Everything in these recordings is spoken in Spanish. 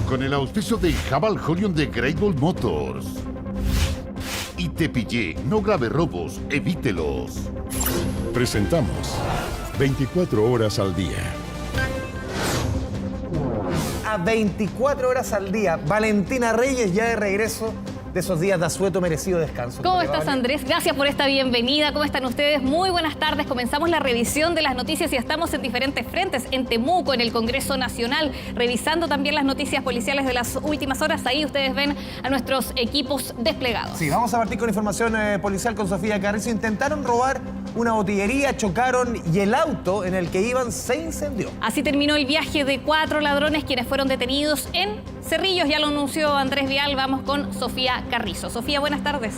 Con el auspicio de Jabal Julian de Great Wall Motors. Y te pillé, no grave robos, evítelos. Presentamos 24 horas al día. A 24 horas al día, Valentina Reyes ya de regreso de esos días de asueto merecido descanso. ¿Cómo estás, Andrés? Gracias por esta bienvenida. ¿Cómo están ustedes? Muy buenas tardes. Comenzamos la revisión de las noticias y estamos en diferentes frentes. En Temuco, en el Congreso Nacional, revisando también las noticias policiales de las últimas horas. Ahí ustedes ven a nuestros equipos desplegados. Sí, vamos a partir con información policial con Sofía Carrizo. Intentaron robar una botillería, chocaron y el auto en el que iban se incendió. Así terminó el viaje de 4 ladrones quienes fueron detenidos en Cerrillos. Ya lo anunció Andrés Vial. Vamos con Sofía Carrizo. Sofía, buenas tardes.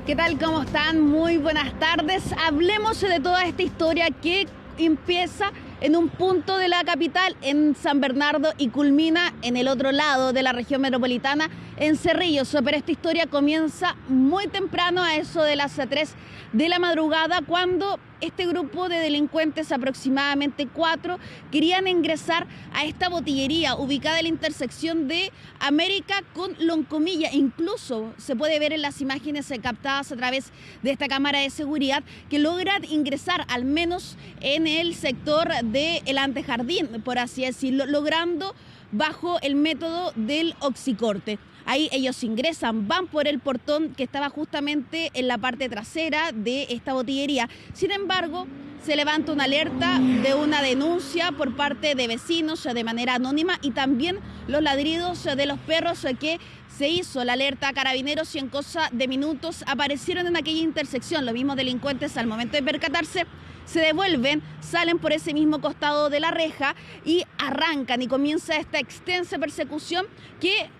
¿Qué tal? ¿Cómo están? Muy buenas tardes. Hablemos de toda esta historia que empieza en un punto de la capital, en San Bernardo, y culmina en el otro lado de la región metropolitana, en Cerrillos. Pero esta historia comienza muy temprano, a eso de las 3 de la madrugada, cuando este grupo de delincuentes, aproximadamente 4, querían ingresar a esta botillería ubicada en la intersección de América con Loncomilla. Incluso se puede ver en las imágenes captadas a través de esta cámara de seguridad que logran ingresar al menos en el sector del antejardín, por así decirlo, logrando bajo el método del oxicorte. Ahí ellos ingresan, van por el portón que estaba justamente en la parte trasera de esta botillería. Sin embargo, se levanta una alerta de una denuncia por parte de vecinos de manera anónima y también los ladridos de los perros que se hizo la alerta a Carabineros y en cosa de minutos aparecieron en aquella intersección. Los mismos delincuentes, al momento de percatarse, se devuelven, salen por ese mismo costado de la reja y arrancan, y comienza esta extensa persecución que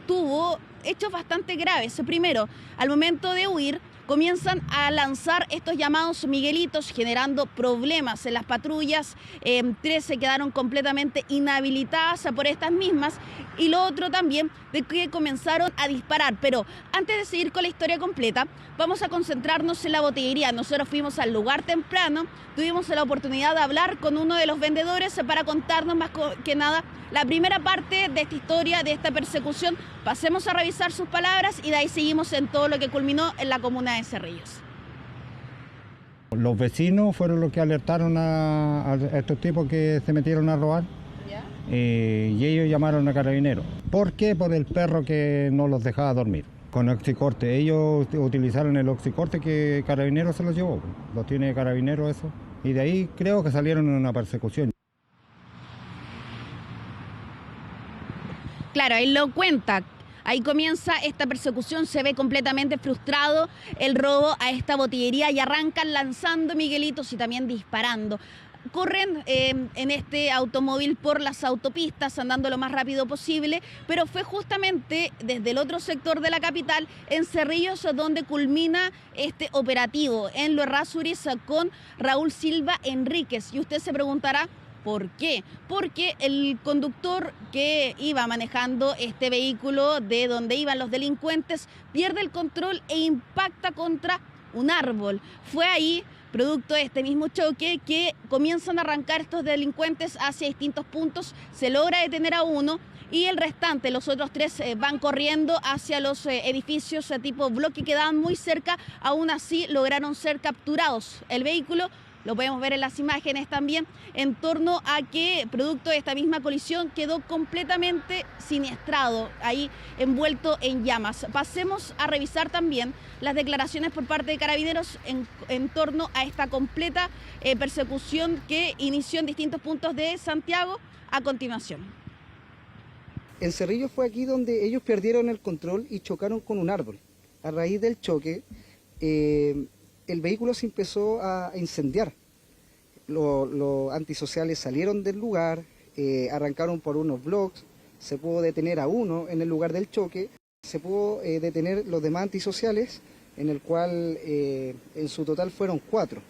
tuvo hechos bastante graves. Primero, al momento de huir, comienzan a lanzar estos llamados Miguelitos, generando problemas en las patrullas. 13 quedaron completamente inhabilitadas por estas mismas. Y lo otro también, de que comenzaron a disparar. Pero antes de seguir con la historia completa, vamos a concentrarnos en la botillería. Nosotros fuimos al lugar temprano, tuvimos la oportunidad de hablar con uno de los vendedores para contarnos más que nada la primera parte de esta historia, de esta persecución. Pasemos a revisar sus palabras y de ahí seguimos en todo lo que culminó en la comuna de Cerrillos. Los vecinos fueron los que alertaron a estos tipos que se metieron a robar. Y ellos llamaron a Carabineros. ¿Por qué? Por el perro que no los dejaba dormir. Con oxicorte. Ellos utilizaron el oxicorte que Carabineros se los llevó. Lo tiene Carabineros eso. Y de ahí creo que salieron en una persecución. Claro, él lo cuenta. Ahí comienza esta persecución, se ve completamente frustrado el robo a esta botillería y arrancan lanzando Miguelitos y también disparando. Corren en este automóvil por las autopistas, andando lo más rápido posible, pero fue justamente desde el otro sector de la capital, en Cerrillos, donde culmina este operativo, en Los Errázuriz, con Raúl Silva Enríquez. Y usted se preguntará, ¿por qué? Porque el conductor que iba manejando este vehículo de donde iban los delincuentes pierde el control e impacta contra un árbol. Fue ahí, producto de este mismo choque, que comienzan a arrancar estos delincuentes hacia distintos puntos. Se logra detener a uno y el restante, los otros 3, van corriendo hacia los edificios tipo bloque que quedaban muy cerca. Aún así lograron ser capturados. El vehículo, lo podemos ver en las imágenes también, en torno a que, producto de esta misma colisión, quedó completamente siniestrado, ahí envuelto en llamas. Pasemos a revisar también las declaraciones por parte de Carabineros en torno a esta completa persecución que inició en distintos puntos de Santiago a continuación. En Cerrillos fue aquí donde ellos perdieron el control y chocaron con un árbol. A raíz del choque, el vehículo se empezó a incendiar. Los antisociales salieron del lugar, arrancaron por unos bloques, se pudo detener a uno en el lugar del choque, se pudo detener los demás antisociales, en el cual en su total fueron 4.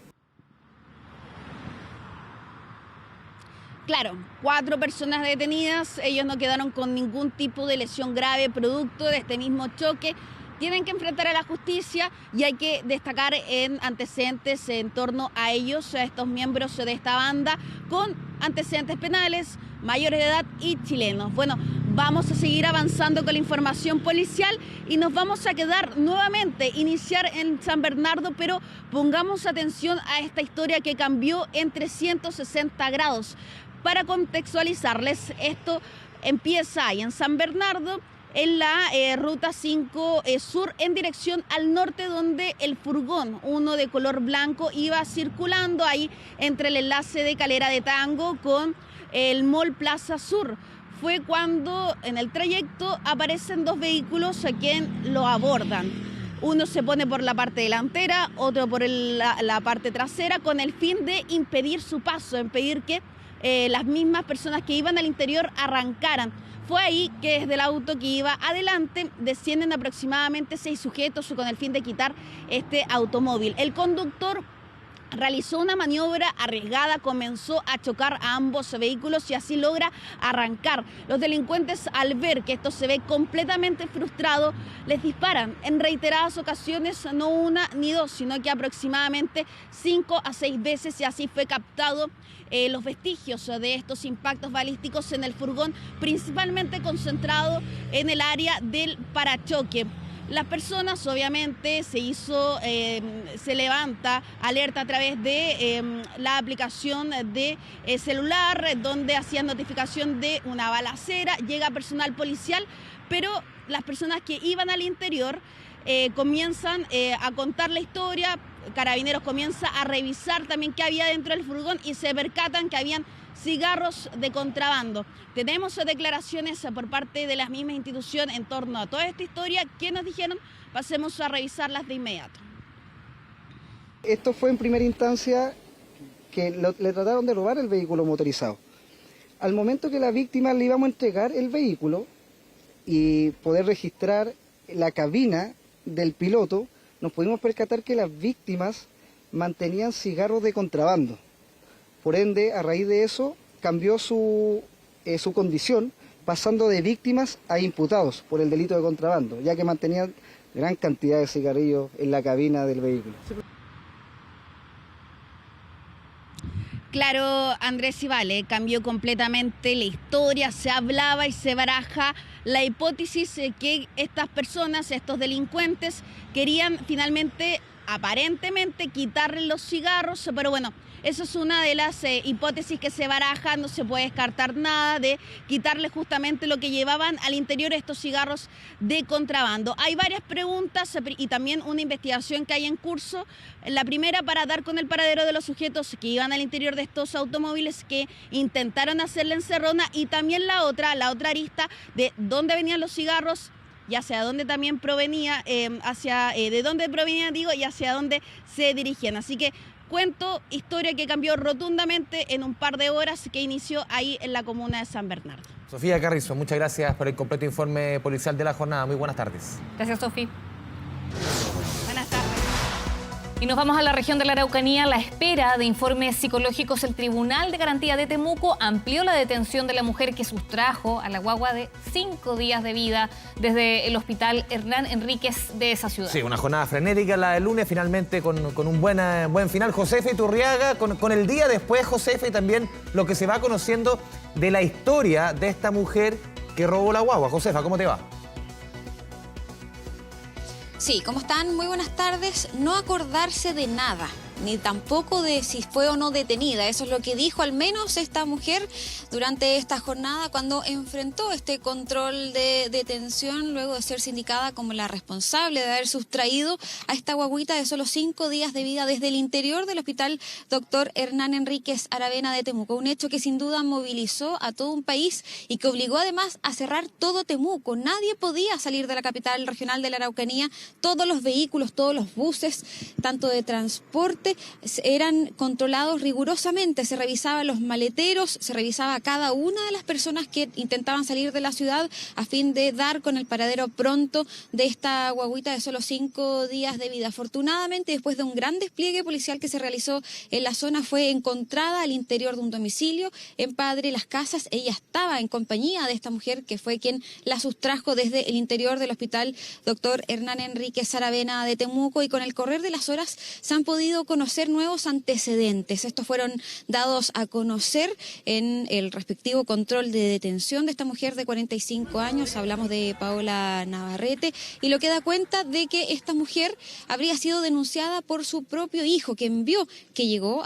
Claro, 4 personas detenidas, ellos no quedaron con ningún tipo de lesión grave producto de este mismo choque. Tienen que enfrentar a la justicia y hay que destacar en antecedentes en torno a ellos, a estos miembros de esta banda, con antecedentes penales, mayores de edad y chilenos. Bueno, vamos a seguir avanzando con la información policial y nos vamos a quedar nuevamente, iniciar en San Bernardo, pero pongamos atención a esta historia que cambió en 360 grados. Para contextualizarles, esto empieza ahí en San Bernardo, en la ruta 5 sur en dirección al norte, donde el furgón, uno de color blanco, iba circulando ahí entre el enlace de Calera de Tango con el Mall Plaza Sur. Fue cuando en el trayecto aparecen dos vehículos a quien lo abordan. Uno se pone por la parte delantera, otro por la parte trasera, con el fin de impedir su paso, impedir que las mismas personas que iban al interior arrancaran. Fue ahí que desde el auto que iba adelante descienden aproximadamente 6 sujetos con el fin de quitar este automóvil. El conductor realizó una maniobra arriesgada, comenzó a chocar a ambos vehículos y así logra arrancar. Los delincuentes, al ver que esto se ve completamente frustrado, les disparan en reiteradas ocasiones, no una ni dos, sino que aproximadamente 5 a 6 veces, y así fue captado los vestigios de estos impactos balísticos en el furgón, principalmente concentrado en el área del parachoque. Las personas, obviamente, se levanta alerta a través de la aplicación de celular, donde hacían notificación de una balacera. Llega personal policial, pero las personas que iban al interior comienzan a contar la historia. Carabineros comienza a revisar también qué había dentro del furgón y se percatan que habían cigarros de contrabando. Tenemos declaraciones por parte de las mismas instituciones en torno a toda esta historia. ¿Qué nos dijeron? Pasemos a revisarlas de inmediato. Esto fue en primera instancia que le trataron de robar el vehículo motorizado. Al momento que la víctima le íbamos a entregar el vehículo y poder registrar la cabina del piloto, nos pudimos percatar que las víctimas mantenían cigarros de contrabando. Por ende, a raíz de eso, cambió su condición, pasando de víctimas a imputados por el delito de contrabando, ya que mantenían gran cantidad de cigarrillos en la cabina del vehículo. Claro, Andrés Ivale, cambió completamente la historia, se hablaba y se baraja la hipótesis que estas personas, estos delincuentes, querían finalmente, aparentemente, quitarle los cigarros, pero bueno, eso es una de las hipótesis que se barajan, no se puede descartar nada de quitarle justamente lo que llevaban al interior, estos cigarros de contrabando. Hay varias preguntas y también una investigación que hay en curso. La primera, para dar con el paradero de los sujetos que iban al interior de estos automóviles que intentaron hacer la encerrona, y también la otra arista de dónde venían los cigarros y hacia dónde también provenía, de dónde provenían, y hacia dónde se dirigían. Así que cuento, historia que cambió rotundamente en un par de horas, que inició ahí en la comuna de San Bernardo. Sofía Carrizo, muchas gracias por el completo informe policial de la jornada. Muy buenas tardes. Gracias, Sofía. Buenas tardes. Y nos vamos a la región de la Araucanía. A la espera de informes psicológicos, el Tribunal de Garantía de Temuco amplió la detención de la mujer que sustrajo a la guagua de 5 días de vida desde el hospital Hernán Enríquez de esa ciudad. Sí, una jornada frenética la del lunes, finalmente con un buen final. Josefa Iturriaga, con el día después, Josefa, y también lo que se va conociendo de la historia de esta mujer que robó la guagua. Josefa, ¿cómo te va? Sí, ¿cómo están? Muy buenas tardes. No acordarse de nada, ni tampoco de si fue o no detenida. Eso es lo que dijo al menos esta mujer durante esta jornada cuando enfrentó este control de detención luego de ser sindicada como la responsable de haber sustraído a esta guaguita de solo 5 días de vida desde el interior del hospital Dr. Hernán Enríquez Aravena de Temuco. Un hecho que sin duda movilizó a todo un país y que obligó además a cerrar todo Temuco. Nadie podía salir de la capital regional de la Araucanía. Todos los vehículos, todos los buses, tanto de transporte, eran controlados rigurosamente. Se revisaban los maleteros, se revisaba a cada una de las personas que intentaban salir de la ciudad a fin de dar con el paradero pronto de esta guaguita de solo 5 días de vida. Afortunadamente, después de un gran despliegue policial que se realizó en la zona, fue encontrada al interior de un domicilio en Padre Las Casas. Ella estaba en compañía de esta mujer que fue quien la sustrajo desde el interior del hospital Dr. Hernán Enríquez Aravena de Temuco, y con el correr de las horas se han podido conocer conocer nuevos antecedentes. Estos fueron dados a conocer en el respectivo control de detención de esta mujer de 45 años. Hablamos de Paola Navarrete, y lo que da cuenta de que esta mujer habría sido denunciada por su propio hijo, quien vio que llegó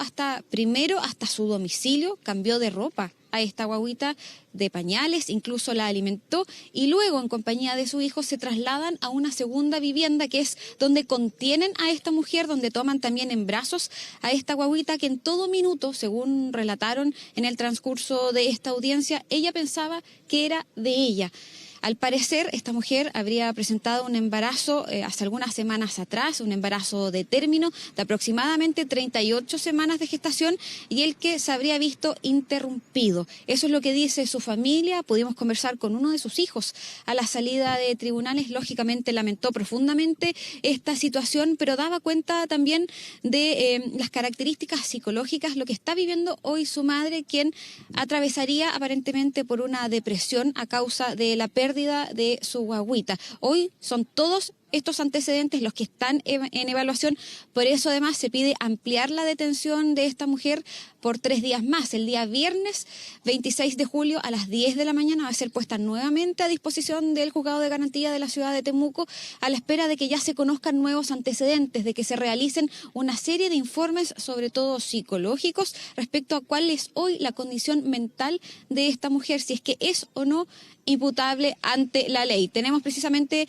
primero hasta su domicilio, cambió de ropa a esta guagüita, de pañales, incluso la alimentó, y luego en compañía de su hijo se trasladan a una segunda vivienda, que es donde contienen a esta mujer, donde toman también en brazos a esta guagüita, que en todo minuto, según relataron en el transcurso de esta audiencia, ella pensaba que era de ella. Al parecer, esta mujer habría presentado un embarazo hace algunas semanas atrás, un embarazo de término de aproximadamente 38 semanas de gestación, y el que se habría visto interrumpido. Eso es lo que dice su familia. Pudimos conversar con uno de sus hijos a la salida de tribunales. Lógicamente lamentó profundamente esta situación, pero daba cuenta también de las características psicológicas, lo que está viviendo hoy su madre, quien atravesaría aparentemente por una depresión a causa de la pérdida de su guagüita. Hoy son todos estos antecedentes los que están en evaluación. Por eso además se pide ampliar la detención de esta mujer por 3 días más. El día viernes 26 de julio a las 10 de la mañana va a ser puesta nuevamente a disposición del Juzgado de Garantía de la ciudad de Temuco, a la espera de que ya se conozcan nuevos antecedentes, de que se realicen una serie de informes, sobre todo psicológicos, respecto a cuál es hoy la condición mental de esta mujer, si es que es o no imputable ante la ley. Tenemos precisamente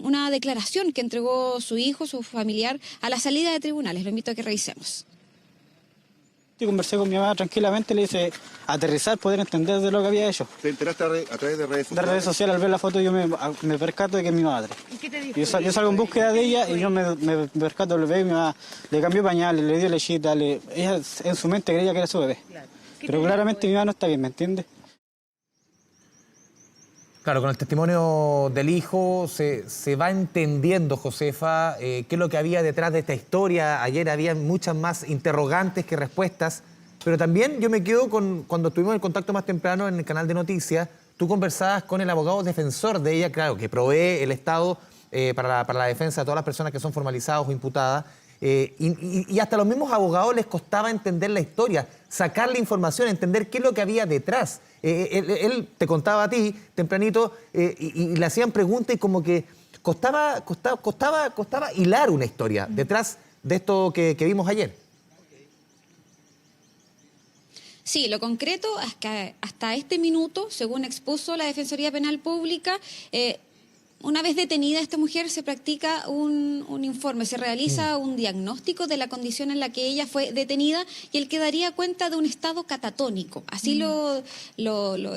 una declaración que entregó su hijo, su familiar, a la salida de tribunales. Lo invito a que revisemos. Yo conversé con mi mamá tranquilamente, le hice aterrizar, poder entender de lo que había hecho. ¿Te enteraste a través de redes sociales? De redes sociales, al ver la foto yo me percato de que es mi madre. ¿Y qué te dijo? Yo salgo en búsqueda de ella y yo me percato, lo veo, mi mamá le cambió pañales, le dio lechita, ella en su mente creía que era su bebé. Claro. Pero claramente mi mamá no está bien, ¿me entiendes? Claro, con el testimonio del hijo se va entendiendo, Josefa, qué es lo que había detrás de esta historia. Ayer había muchas más interrogantes que respuestas, pero también yo me quedo con, cuando estuvimos en contacto más temprano en el canal de noticias, tú conversabas con el abogado defensor de ella, claro, que provee el Estado para la defensa de todas las personas que son formalizadas o imputadas, y hasta a los mismos abogados les costaba entender la historia, sacar la información, entender qué es lo que había detrás. Él te contaba a ti tempranito y le hacían preguntas y como que costaba hilar una historia detrás de esto que vimos ayer. Sí, lo concreto es que hasta este minuto, según expuso la Defensoría Penal Pública, una vez detenida esta mujer se practica un informe, se realiza un diagnóstico de la condición en la que ella fue detenida y el que daría cuenta de un estado catatónico. Así lo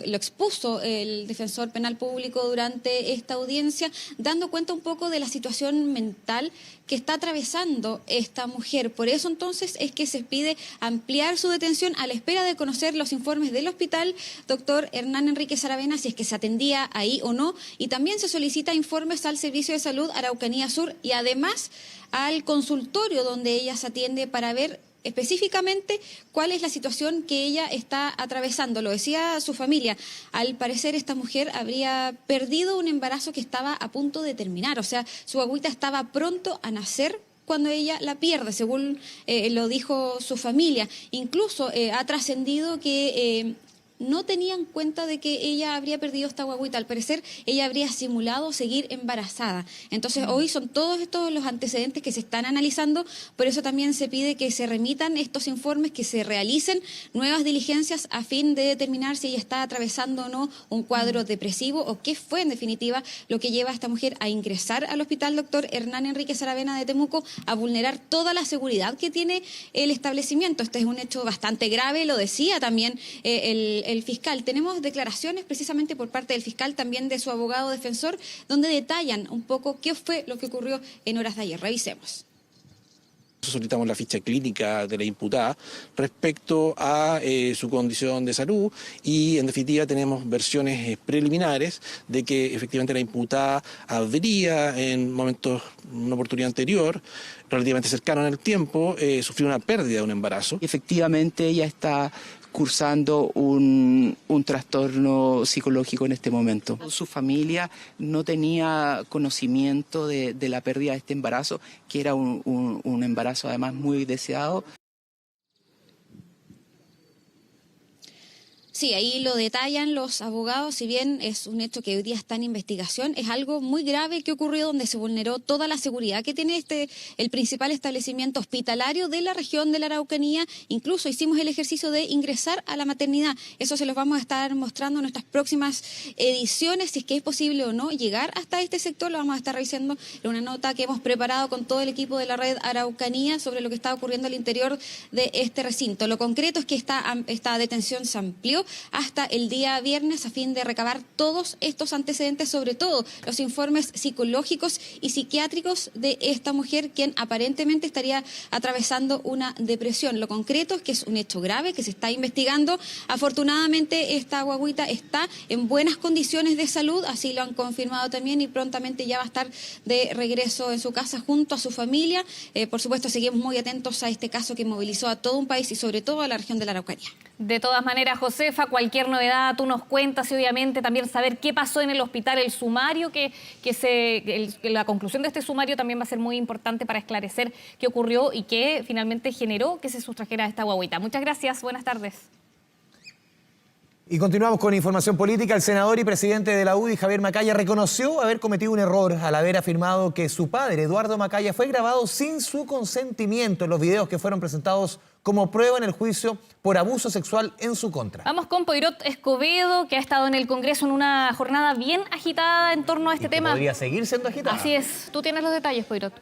expuso el defensor penal público durante esta audiencia, dando cuenta un poco de la situación mental que está atravesando esta mujer. Por eso entonces es que se pide ampliar su detención a la espera de conocer los informes del hospital doctor Hernán Enríquez Aravena, si es que se atendía ahí o no, y también se solicita informes al Servicio de Salud Araucanía Sur y además al consultorio donde ella se atiende para ver específicamente cuál es la situación que ella está atravesando. Lo decía su familia, al parecer esta mujer habría perdido un embarazo que estaba a punto de terminar, o sea, su agüita estaba pronto a nacer cuando ella la pierde, según lo dijo su familia. Incluso ha trascendido que no tenían cuenta de que ella habría perdido esta guagüita. Al parecer, ella habría simulado seguir embarazada. Entonces, hoy son todos estos los antecedentes que se están analizando. Por eso también se pide que se remitan estos informes, que se realicen nuevas diligencias a fin de determinar si ella está atravesando o no un cuadro depresivo o qué fue, en definitiva, lo que lleva a esta mujer a ingresar al hospital doctor Hernán Enríquez Aravena de Temuco, a vulnerar toda la seguridad que tiene el establecimiento. Este es un hecho bastante grave, lo decía también el fiscal. Tenemos declaraciones precisamente por parte del fiscal, también de su abogado defensor, donde detallan un poco qué fue lo que ocurrió en horas de ayer. Revisemos. Solicitamos la ficha clínica de la imputada respecto a su condición de salud y en definitiva tenemos versiones preliminares de que efectivamente la imputada habría en una oportunidad anterior, relativamente cercano en el tiempo, sufrido una pérdida de un embarazo. Efectivamente ella está cursando un trastorno psicológico en este momento. Su familia no tenía conocimiento de la pérdida de este embarazo, que era un embarazo además muy deseado. Sí, ahí lo detallan los abogados, si bien es un hecho que hoy día está en investigación, es algo muy grave que ocurrió donde se vulneró toda la seguridad que tiene el principal establecimiento hospitalario de la región de la Araucanía. Incluso hicimos el ejercicio de ingresar a la maternidad. Eso se los vamos a estar mostrando en nuestras próximas ediciones, si es que es posible o no llegar hasta este sector. Lo vamos a estar revisando en una nota que hemos preparado con todo el equipo de la red Araucanía sobre lo que está ocurriendo al interior de este recinto. Lo concreto es que esta detención se amplió hasta el día viernes a fin de recabar todos estos antecedentes, sobre todo los informes psicológicos y psiquiátricos de esta mujer, quien aparentemente estaría atravesando una depresión. Lo concreto es que es un hecho grave que se está investigando. Afortunadamente esta guagüita está en buenas condiciones de salud, así lo han confirmado también, y prontamente ya va a estar de regreso en su casa junto a su familia. Por supuesto, seguimos muy atentos a este caso que movilizó a todo un país y sobre todo a la región de la Araucanía. De todas maneras, Josefa, cualquier novedad tú nos cuentas, y obviamente también saber qué pasó en el hospital, el sumario, la conclusión de este sumario también va a ser muy importante para esclarecer qué ocurrió y qué finalmente generó que se sustrajera esta guagüita. Muchas gracias, buenas tardes. Y continuamos con información política. El senador y presidente de la UDI, Javier Macaya, reconoció haber cometido un error al haber afirmado que su padre, Eduardo Macaya, fue grabado sin su consentimiento en los videos que fueron presentados como prueba en el juicio por abuso sexual en su contra. Vamos con Poirot Escobedo, que ha estado en el Congreso en una jornada bien agitada en torno a este tema. Podría seguir siendo agitada. Así es. Tú tienes los detalles, Poirot.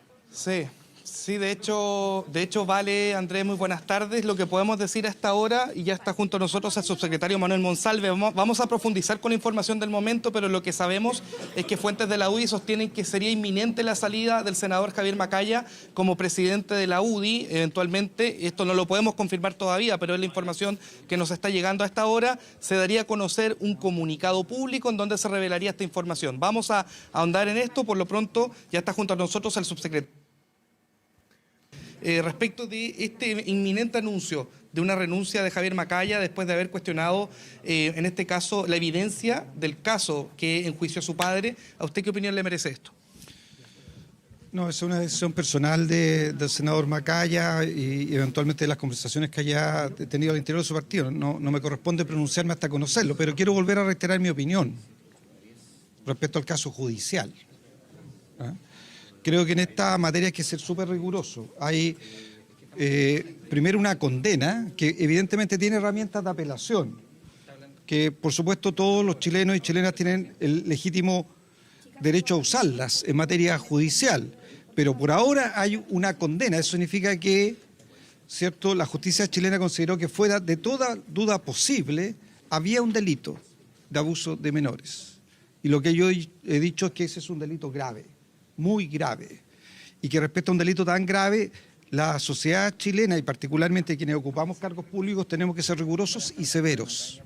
Sí, de hecho, vale, Andrés, muy buenas tardes. Lo que podemos decir hasta ahora, y ya está junto a nosotros el subsecretario Manuel Monsalve, vamos a profundizar con la información del momento, pero lo que sabemos es que fuentes de la UDI sostienen que sería inminente la salida del senador Javier Macaya como presidente de la UDI. Eventualmente, esto no lo podemos confirmar todavía, pero es la información que nos está llegando a esta hora. Se daría a conocer un comunicado público en donde se revelaría esta información. Vamos a ahondar en esto. Por lo pronto, ya está junto a nosotros el subsecretario. Respecto de este inminente anuncio de una renuncia de Javier Macaya después de haber cuestionado, en este caso, la evidencia del caso que enjuició a su padre, ¿a usted qué opinión le merece esto? No, es una decisión personal del senador Macaya y eventualmente de las conversaciones que haya tenido al interior de su partido. No me corresponde pronunciarme hasta conocerlo, pero quiero volver a reiterar mi opinión respecto al caso judicial. Creo que en esta materia hay que ser súper riguroso. Hay primero una condena que evidentemente tiene herramientas de apelación, que por supuesto todos los chilenos y chilenas tienen el legítimo derecho a usarlas en materia judicial, pero por ahora hay una condena. Eso significa que, ¿cierto?, la justicia chilena consideró que fuera de toda duda posible había un delito de abuso de menores. Y lo que yo he dicho es que ese es un delito grave, muy grave, y que respecto a un delito tan grave, la sociedad chilena y particularmente quienes ocupamos cargos públicos tenemos que ser rigurosos y severos,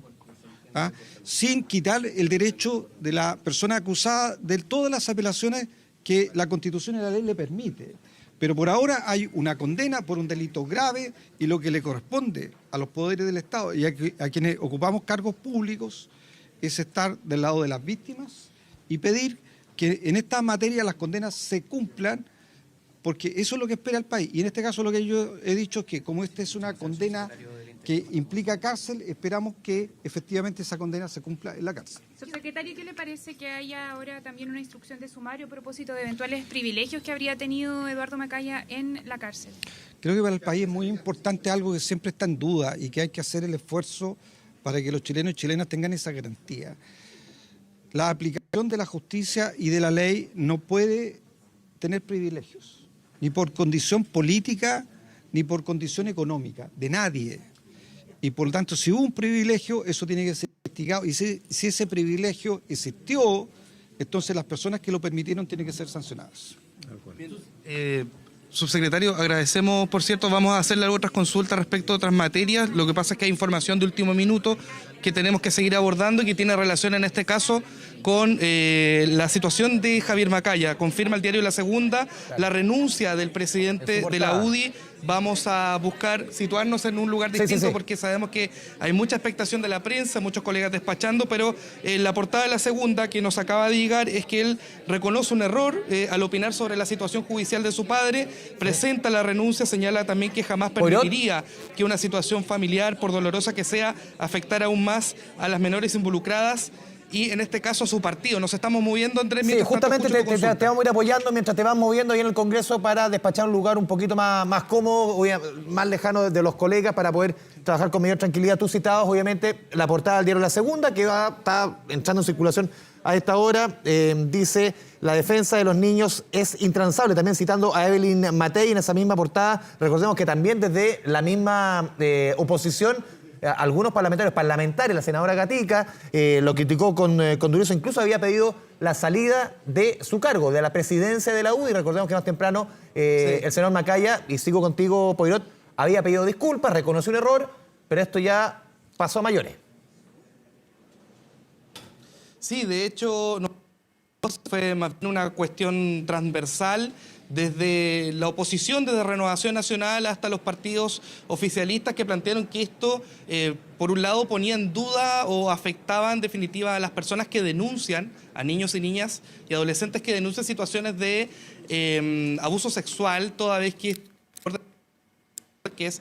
sin quitar el derecho de la persona acusada de todas las apelaciones que la Constitución y la ley le permite. Pero por ahora hay una condena por un delito grave y lo que le corresponde a los poderes del Estado y a quienes ocupamos cargos públicos es estar del lado de las víctimas y pedir que en esta materia las condenas se cumplan, porque eso es lo que espera el país. Y en este caso lo que yo he dicho es que como esta es una condena que implica cárcel, esperamos que efectivamente esa condena se cumpla en la cárcel. Subsecretario, ¿qué le parece que haya ahora también una instrucción de sumario a propósito de eventuales privilegios que habría tenido Eduardo Macaya en la cárcel? Creo que para el país es muy importante algo que siempre está en duda y que hay que hacer el esfuerzo para que los chilenos y chilenas tengan esa garantía. La aplicación de la justicia y de la ley no puede tener privilegios, ni por condición política, ni por condición económica, de nadie. Y por lo tanto, si hubo un privilegio, eso tiene que ser investigado. Y si ese privilegio existió, entonces las personas que lo permitieron tienen que ser sancionadas. Subsecretario, agradecemos, por cierto, vamos a hacerle otras consultas respecto a otras materias. Lo que pasa es que hay información de último minuto que tenemos que seguir abordando y que tiene relación en este caso con la situación de Javier Macaya. Confirma el diario La Segunda la renuncia del presidente de la UDI vamos a buscar situarnos en un lugar distinto porque sabemos que hay mucha expectación de la prensa, muchos colegas despachando, pero la portada de la segunda que nos acaba de llegar es que él reconoce un error al opinar sobre la situación judicial de su padre, presenta la renuncia, señala también que jamás permitiría que una situación familiar, por dolorosa que sea, afectara aún más a las menores involucradas y en este caso a su partido. Nos estamos moviendo, Andrés. Sí, justamente te vamos a ir apoyando mientras te vas moviendo ahí en el Congreso para despachar un lugar un poquito más cómodo, más lejano de los colegas para poder trabajar con mayor tranquilidad. Tú citabas, obviamente, la portada del diario La Segunda, que está entrando en circulación a esta hora. Dice, la defensa de los niños es intransable. También citando a Evelyn Matei en esa misma portada. Recordemos que también desde la misma oposición, algunos parlamentarios, la senadora Gatica, lo criticó con dureza, incluso había pedido la salida de su cargo, de la presidencia de la UDI. Recordemos que más temprano el senador Macaya, y sigo contigo, Poirot, había pedido disculpas, reconoció un error, pero esto ya pasó a mayores. Sí, de hecho, no fue más bien una cuestión transversal. Desde la oposición, desde Renovación Nacional hasta los partidos oficialistas que plantearon que esto, por un lado, ponía en duda o afectaba en definitiva a las personas que denuncian, a niños y niñas y adolescentes que denuncian situaciones de abuso sexual, toda vez que es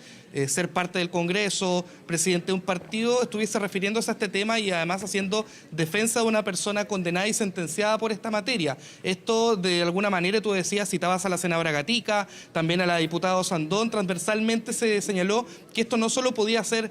ser parte del Congreso, presidente de un partido, estuviese refiriéndose a este tema y además haciendo defensa de una persona condenada y sentenciada por esta materia. Esto, de alguna manera, tú decías, citabas a la senadora Gatica, también a la diputada Sandón, transversalmente se señaló que esto no solo podía hacer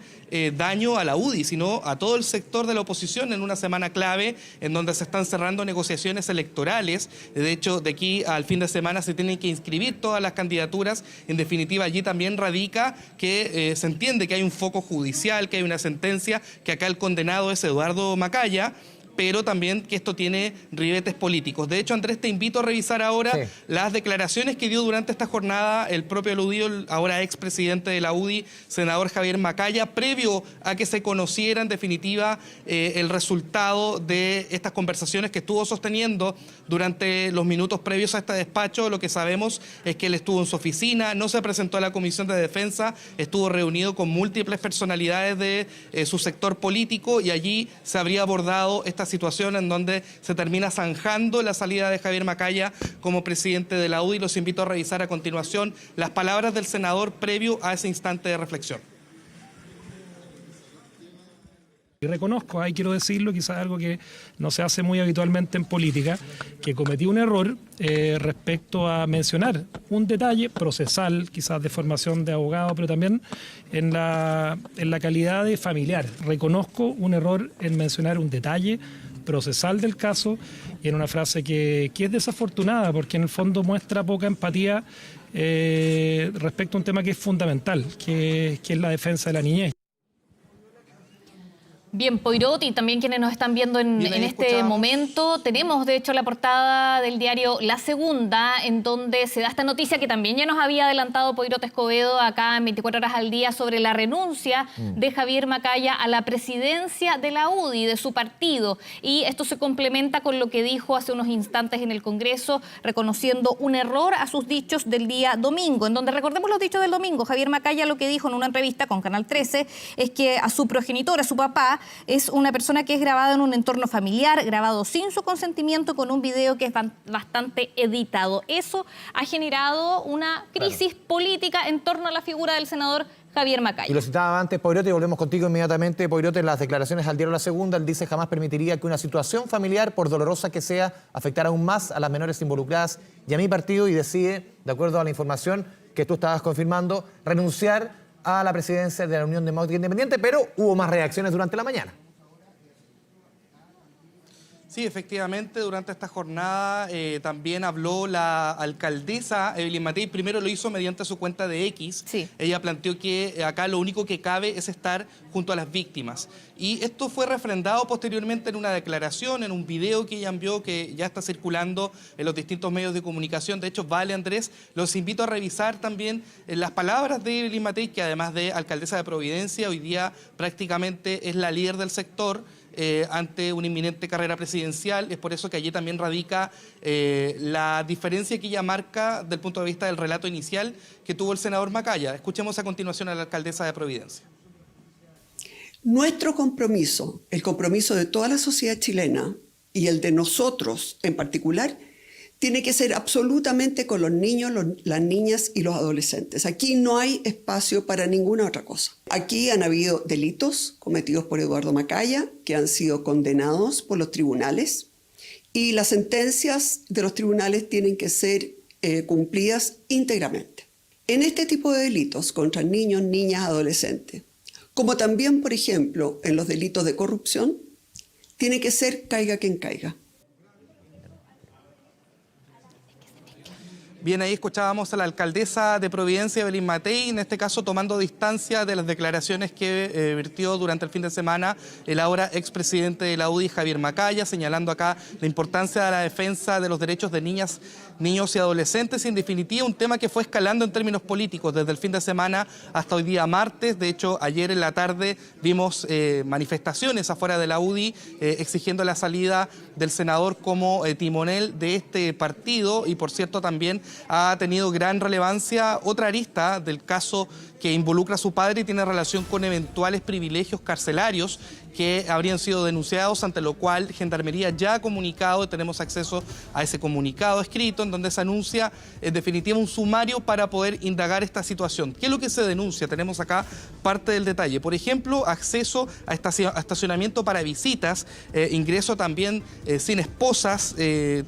daño a la UDI, sino a todo el sector de la oposición en una semana clave en donde se están cerrando negociaciones electorales. De hecho, de aquí al fin de semana se tienen que inscribir todas las candidaturas. En definitiva, allí también radica que se entiende que hay un foco judicial, que hay una sentencia, que acá el condenado es Eduardo Macaya, pero también que esto tiene ribetes políticos. De hecho, Andrés, te invito a revisar ahora las declaraciones que dio durante esta jornada el propio aludido, el ahora expresidente de la UDI, senador Javier Macaya, previo a que se conociera en definitiva el resultado de estas conversaciones que estuvo sosteniendo durante los minutos previos a este despacho. Lo que sabemos es que él estuvo en su oficina, no se presentó a la Comisión de Defensa, estuvo reunido con múltiples personalidades de su sector político y allí se habría abordado esta situación en donde se termina zanjando la salida de Javier Macaya como presidente de la UDI. Los invito a revisar a continuación las palabras del senador previo a ese instante de reflexión. Y reconozco, ahí quiero decirlo, quizás algo que no se hace muy habitualmente en política, que cometí un error respecto a mencionar un detalle procesal, quizás de formación de abogado, pero también en la calidad de familiar. Reconozco un error en mencionar un detalle procesal del caso y en una frase que es desafortunada porque en el fondo muestra poca empatía respecto a un tema que es fundamental, que es la defensa de la niñez. Bien, Poirot y también quienes nos están viendo en este momento, tenemos de hecho la portada del diario La Segunda, en donde se da esta noticia que también ya nos había adelantado Poirot Escobedo acá en 24 horas al día sobre la renuncia de Javier Macaya a la presidencia de la UDI, de su partido. Y esto se complementa con lo que dijo hace unos instantes en el Congreso, reconociendo un error a sus dichos del día domingo, en donde recordemos los dichos del domingo. Javier Macaya lo que dijo en una entrevista con Canal 13 es que a su progenitor, a su papá, es una persona que es grabada en un entorno familiar, grabado sin su consentimiento, con un video que es bastante editado. Eso ha generado una crisis política en torno a la figura del senador Javier Macaya. Y lo citaba antes, Poirot, y volvemos contigo inmediatamente. Poirot, en las declaraciones al diario La Segunda, él dice jamás permitiría que una situación familiar, por dolorosa que sea, afectara aún más a las menores involucradas y a mi partido, y decide, de acuerdo a la información que tú estabas confirmando, renunciar a la presidencia de la Unión Democrática Independiente, pero hubo más reacciones durante la mañana. Sí, efectivamente, durante esta jornada también habló la alcaldesa Evelyn Matei. Primero lo hizo mediante su cuenta de X. Sí. Ella planteó que acá lo único que cabe es estar junto a las víctimas. Y esto fue refrendado posteriormente en una declaración, en un video que ella envió, que ya está circulando en los distintos medios de comunicación. De hecho, vale, Andrés, los invito a revisar también las palabras de Evelyn Matei, que además de alcaldesa de Providencia, hoy día prácticamente es la líder del sector. ante una inminente carrera presidencial. Es por eso que allí también radica la diferencia que ella marca del punto de vista del relato inicial que tuvo el senador Macaya. Escuchemos a continuación a la alcaldesa de Providencia. Nuestro compromiso, el compromiso de toda la sociedad chilena y el de nosotros en particular, tiene que ser absolutamente con los niños, las niñas y los adolescentes. Aquí no hay espacio para ninguna otra cosa. Aquí han habido delitos cometidos por Eduardo Macaya que han sido condenados por los tribunales y las sentencias de los tribunales tienen que ser cumplidas íntegramente. En este tipo de delitos contra niños, niñas, adolescentes, como también, por ejemplo, en los delitos de corrupción, tiene que ser caiga quien caiga. Bien, ahí escuchábamos a la alcaldesa de Providencia, Evelyn Matei, en este caso tomando distancia de las declaraciones que vertió durante el fin de semana el ahora expresidente de la UDI, Javier Macaya, señalando acá la importancia de la defensa de los derechos de niñas, niños y adolescentes, y en definitiva un tema que fue escalando en términos políticos desde el fin de semana hasta hoy día martes. De hecho, ayer en la tarde vimos manifestaciones afuera de la UDI exigiendo la salida del senador como timonel de este partido, y por cierto también ha tenido gran relevancia otra arista del caso que involucra a su padre y tiene relación con eventuales privilegios carcelarios que habrían sido denunciados, ante lo cual Gendarmería ya ha comunicado, tenemos acceso a ese comunicado escrito en donde se anuncia en definitiva un sumario para poder indagar esta situación. ¿Qué es lo que se denuncia? Tenemos acá parte del detalle. Por ejemplo, acceso a estacionamiento para visitas, ingreso también sin esposas,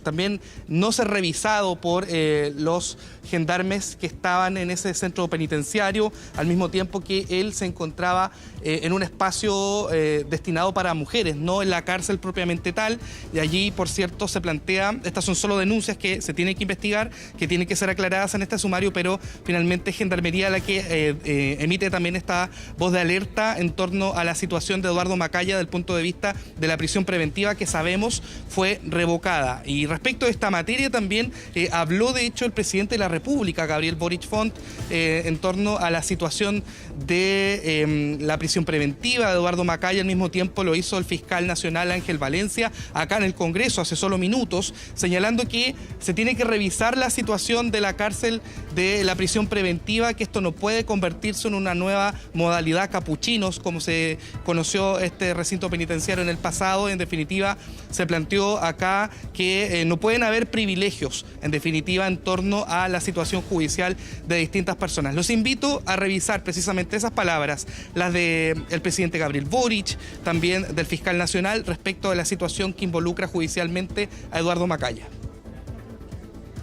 también no ser revisado por los gendarmes que estaban en ese centro penitenciario, al mismo tiempo que él se encontraba en un espacio destinado para mujeres, no en la cárcel propiamente tal, y allí, por cierto, se plantea, estas son solo denuncias que se tienen que investigar, que tienen que ser aclaradas en este sumario, pero finalmente Gendarmería la que emite también esta voz de alerta en torno a la situación de Eduardo Macaya desde el punto de vista de la prisión preventiva que sabemos fue revocada. Y respecto a esta materia también habló de hecho el presidente de la República, Gabriel Boric Font, en torno a la situación de la prisión preventiva de Eduardo Macaya. Al mismo tiempo lo hizo el fiscal nacional Ángel Valencia acá en el Congreso hace solo minutos, señalando que se tiene que revisar la situación de la cárcel de la prisión preventiva, que esto no puede convertirse en una nueva modalidad capuchinos como se conoció este recinto penitenciario en el pasado. En definitiva, se planteó acá que no pueden haber privilegios, en definitiva, en torno a la situación judicial de distintas personas. Los invito a revisar precisamente esas palabras, las del presidente Gabriel Boric, también del fiscal nacional, respecto de la situación que involucra judicialmente a Eduardo Macaya.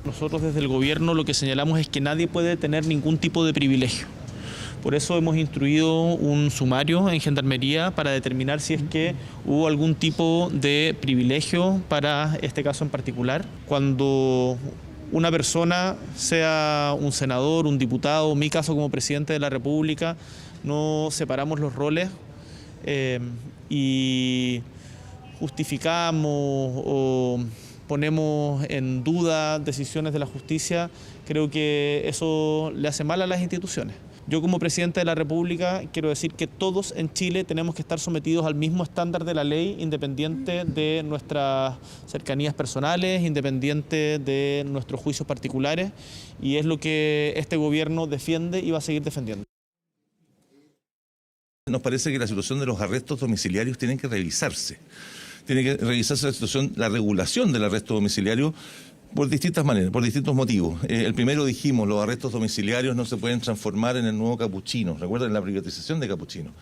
Nosotros desde el gobierno lo que señalamos es que nadie puede tener ningún tipo de privilegio. Por eso hemos instruido un sumario en Gendarmería para determinar si es que hubo algún tipo de privilegio para este caso en particular. Cuando una persona, sea un senador, un diputado, en mi caso como presidente de la República, no separamos los roles y justificamos o ponemos en duda decisiones de la justicia, creo que eso le hace mal a las instituciones. Yo como presidente de la República quiero decir que todos en Chile tenemos que estar sometidos al mismo estándar de la ley, independiente de nuestras cercanías personales, independiente de nuestros juicios particulares, y es lo que este gobierno defiende y va a seguir defendiendo. Nos parece que la situación de los arrestos domiciliarios tiene que revisarse. Tiene que revisarse la situación, la regulación del arresto domiciliario por distintas maneras, por distintos motivos. El primero dijimos, los arrestos domiciliarios no se pueden transformar en el nuevo capuchino. ¿Recuerdan la privatización de Capuchino?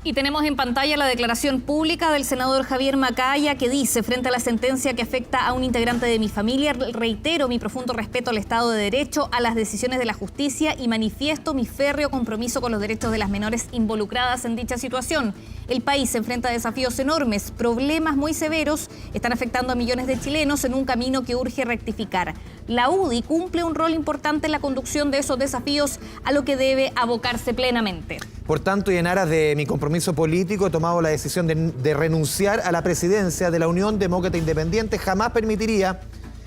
Y tenemos en pantalla la declaración pública del senador Javier Macaya, que dice: frente a la sentencia que afecta a un integrante de mi familia, reitero mi profundo respeto al Estado de Derecho, a las decisiones de la justicia y manifiesto mi férreo compromiso con los derechos de las menores involucradas en dicha situación. El país se enfrenta a desafíos enormes, problemas muy severos están afectando a millones de chilenos en un camino que urge rectificar. La UDI cumple un rol importante en la conducción de esos desafíos, a lo que debe abocarse plenamente. Por tanto, y en aras de mi compromiso político, he tomado la decisión de renunciar a la presidencia de la Unión Demócrata Independiente. Jamás permitiría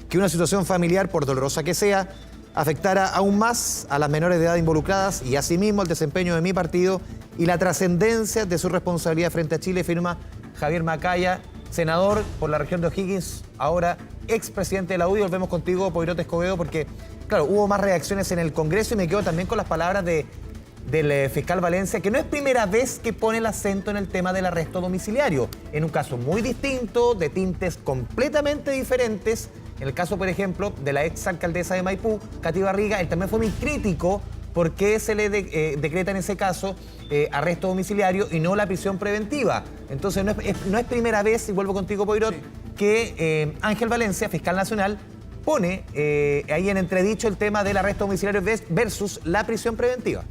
que una situación familiar, por dolorosa que sea, afectara aún más a las menores de edad involucradas y asimismo el desempeño de mi partido y la trascendencia de su responsabilidad frente a Chile, firma Javier Macaya, senador por la región de O'Higgins, ahora expresidente de la UDI. Volvemos contigo, Poirot Escobedo, porque, claro, hubo más reacciones en el Congreso y me quedo también con las palabras del fiscal Valencia, que no es primera vez que pone el acento en el tema del arresto domiciliario, en un caso muy distinto, de tintes completamente diferentes. En el caso, por ejemplo, de la exalcaldesa de Maipú, Katy Barriga, él también fue muy crítico porque se le decreta en ese caso arresto domiciliario y no la prisión preventiva. Entonces no es primera vez, y vuelvo contigo, Poirot, que Ángel Valencia, fiscal nacional, pone ahí en entredicho el tema del arresto domiciliario versus la prisión preventiva.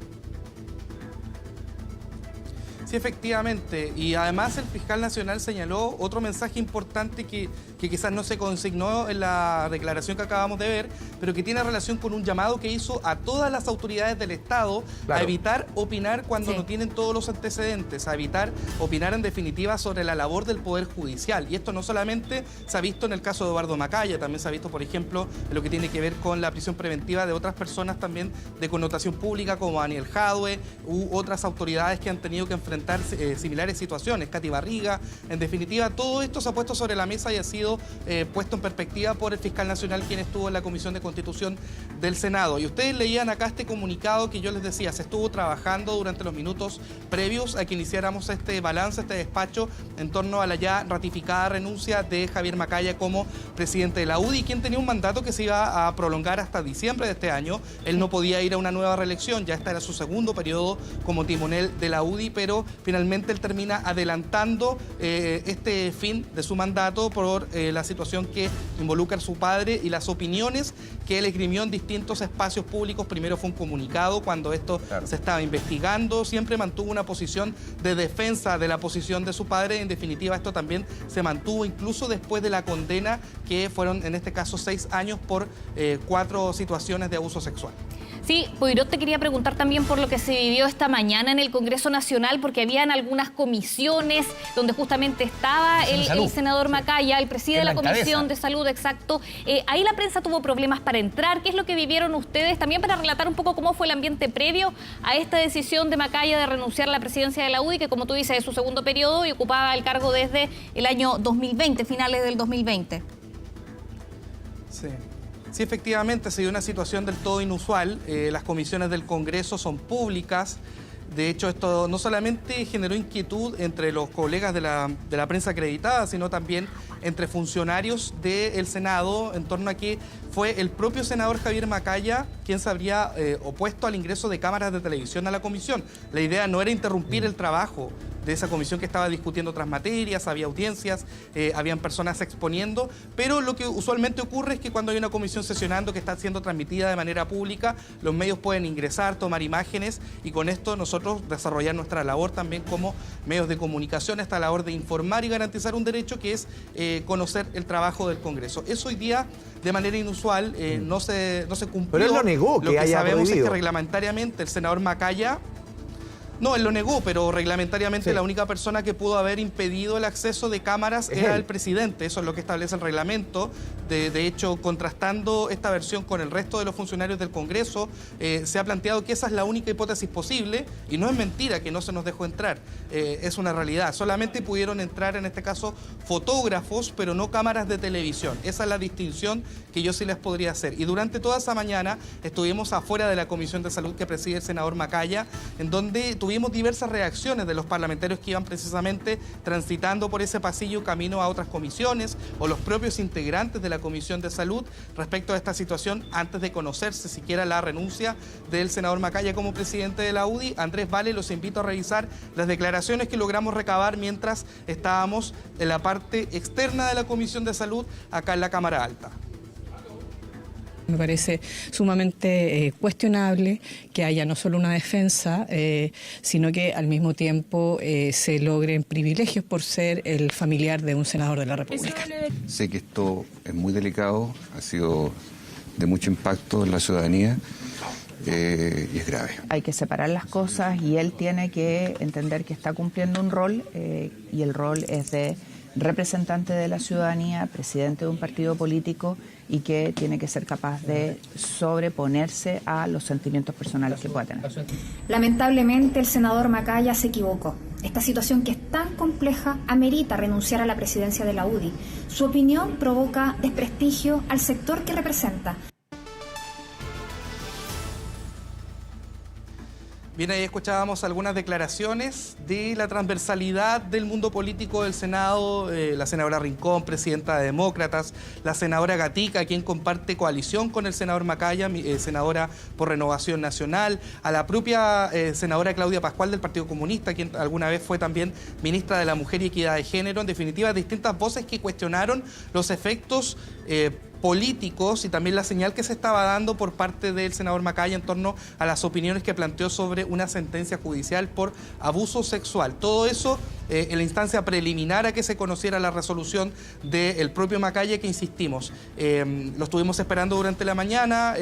Sí, efectivamente. Y además el fiscal nacional señaló otro mensaje importante que quizás no se consignó en la declaración que acabamos de ver, pero que tiene relación con un llamado que hizo a todas las autoridades del Estado a evitar opinar cuando no tienen todos los antecedentes, a evitar opinar en definitiva sobre la labor del Poder Judicial. Y esto no solamente se ha visto en el caso de Eduardo Macaya, también se ha visto, por ejemplo, en lo que tiene que ver con la prisión preventiva de otras personas también de connotación pública, como Daniel Jadwe u otras autoridades que han tenido que enfrentar similares situaciones, Katy Barriga. En definitiva, todo esto se ha puesto sobre la mesa y ha sido puesto en perspectiva por el fiscal nacional, quien estuvo en la Comisión de Constitución del Senado. Y ustedes leían acá este comunicado que yo les decía, se estuvo trabajando durante los minutos previos a que iniciáramos este balance, este despacho, en torno a la ya ratificada renuncia de Javier Macaya como presidente de la UDI, quien tenía un mandato que se iba a prolongar hasta diciembre de este año. Él no podía ir a una nueva reelección, ya este era su segundo periodo como timonel de la UDI, pero finalmente él termina adelantando este fin de su mandato por la situación que involucra a su padre y las opiniones que él esgrimió en distintos espacios públicos. Primero fue un comunicado cuando esto se estaba investigando, siempre mantuvo una posición de defensa de la posición de su padre. En definitiva, esto también se mantuvo incluso después de la condena, que fueron en este caso 6 años por 4 situaciones de abuso sexual. Sí, Poirot, te quería preguntar también por lo que se vivió esta mañana en el Congreso Nacional, porque habían algunas comisiones donde justamente estaba el senador Macaya, el presidente de la Comisión de Salud, exacto. Ahí la prensa tuvo problemas para entrar. ¿Qué es lo que vivieron ustedes? También para relatar un poco cómo fue el ambiente previo a esta decisión de Macaya de renunciar a la presidencia de la UDI, que como tú dices es su segundo periodo y ocupaba el cargo desde el año 2020, finales del 2020. Sí. Sí, efectivamente, se dio una situación del todo inusual. Las comisiones del Congreso son públicas. De hecho, esto no solamente generó inquietud entre los colegas de la prensa acreditada, sino también entre funcionarios del Senado, en torno a que fue el propio senador Javier Macaya quien se habría opuesto al ingreso de cámaras de televisión a la comisión. La idea no era interrumpir el trabajo de esa comisión que estaba discutiendo otras materias, había audiencias, habían personas exponiendo, pero lo que usualmente ocurre es que cuando hay una comisión sesionando que está siendo transmitida de manera pública, los medios pueden ingresar, tomar imágenes y con esto nosotros desarrollar nuestra labor también como medios de comunicación, esta labor de informar y garantizar un derecho que es conocer el trabajo del Congreso. Eso hoy día, de manera inusual, no se cumplió. Pero él lo negó, lo que haya sabemos prohibido. es que reglamentariamente el senador Macaya... No, él lo negó, pero reglamentariamente la única persona que pudo haber impedido el acceso de cámaras era el presidente. Eso es lo que establece el reglamento. De hecho, contrastando esta versión con el resto de los funcionarios del Congreso, se ha planteado que esa es la única hipótesis posible y no es mentira que no se nos dejó entrar. Es una realidad. Solamente pudieron entrar, en este caso, fotógrafos, pero no cámaras de televisión. Esa es la distinción que yo sí les podría hacer. Y durante toda esa mañana estuvimos afuera de la Comisión de Salud que preside el senador Macaya, en donde tuvimos diversas reacciones de los parlamentarios que iban precisamente transitando por ese pasillo camino a otras comisiones o los propios integrantes de la Comisión de Salud respecto a esta situación antes de conocerse siquiera la renuncia del senador Macaya como presidente de la UDI. Andrés Vale, los invito a revisar las declaraciones que logramos recabar mientras estábamos en la parte externa de la Comisión de Salud acá en la Cámara Alta. Me parece sumamente cuestionable que haya no solo una defensa, sino que al mismo tiempo se logren privilegios por ser el familiar de un senador de la República. Sé que esto es muy delicado, ha sido de mucho impacto en la ciudadanía y es grave. Hay que separar las cosas y él tiene que entender que está cumpliendo un rol y el rol es de representante de la ciudadanía, presidente de un partido político y que tiene que ser capaz de sobreponerse a los sentimientos personales que pueda tener. Lamentablemente el senador Macaya se equivocó. Esta situación, que es tan compleja, amerita renunciar a la presidencia de la UDI. Su opinión provoca desprestigio al sector que representa. Bien, ahí escuchábamos algunas declaraciones de la transversalidad del mundo político del Senado, la senadora Rincón, presidenta de Demócratas, la senadora Gatica, quien comparte coalición con el senador Macaya, senadora por Renovación Nacional, a la propia senadora Claudia Pascual del Partido Comunista, quien alguna vez fue también ministra de la Mujer y Equidad de Género. En definitiva, distintas voces que cuestionaron los efectos políticos y también la señal que se estaba dando por parte del senador Macaya en torno a las opiniones que planteó sobre una sentencia judicial por abuso sexual. Todo eso en la instancia preliminar a que se conociera la resolución del propio Macaya, que insistimos, lo estuvimos esperando durante la mañana,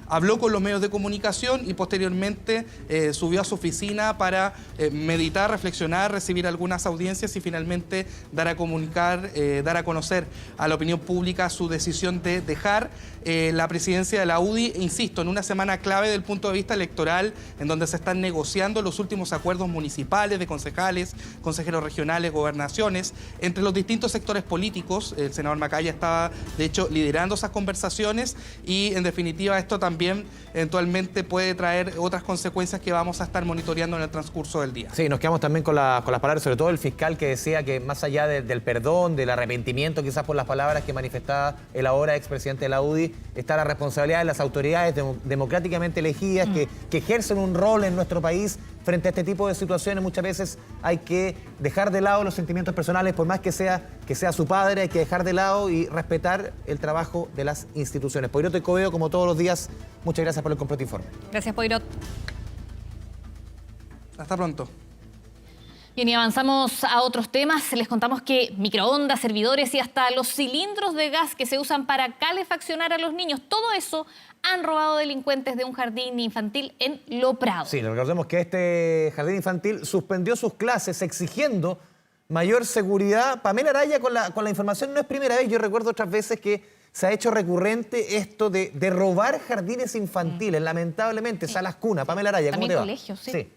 habló con los medios de comunicación y posteriormente subió a su oficina para meditar, reflexionar, recibir algunas audiencias y finalmente dar a conocer a la opinión pública su decisión de dejar la presidencia de la UDI, insisto, en una semana clave del punto de vista electoral, en donde se están negociando los últimos acuerdos municipales de concejales, consejeros regionales, gobernaciones, entre los distintos sectores políticos. El senador Macaya estaba, de hecho, liderando esas conversaciones y, en definitiva, esto también eventualmente puede traer otras consecuencias que vamos a estar monitoreando en el transcurso del día. Sí, nos quedamos también con las palabras, sobre todo del fiscal, que decía que más allá del perdón, del arrepentimiento, quizás por las palabras que manifestaba el ahora expresidente de la UDI, está la responsabilidad de las autoridades democráticamente elegidas que ejercen un rol en nuestro país frente a este tipo de situaciones. Muchas veces hay que dejar de lado los sentimientos personales, por más que sea su padre, hay que dejar de lado y respetar el trabajo de las instituciones. Poirot y Cobedo, como todos los días, muchas gracias por el completo informe. Gracias, Poirot. Hasta pronto. Bien, y avanzamos a otros temas. Les contamos que microondas, servidores y hasta los cilindros de gas que se usan para calefaccionar a los niños, todo eso han robado delincuentes de un jardín infantil en Lo Prado. Sí, recordemos que este jardín infantil suspendió sus clases exigiendo mayor seguridad. Pamela Araya con la información, no es primera vez, yo recuerdo otras veces que se ha hecho recurrente esto de robar jardines infantiles, lamentablemente, salas cuna. Pamela Araya, ¿cómo te va? Colegios, sí.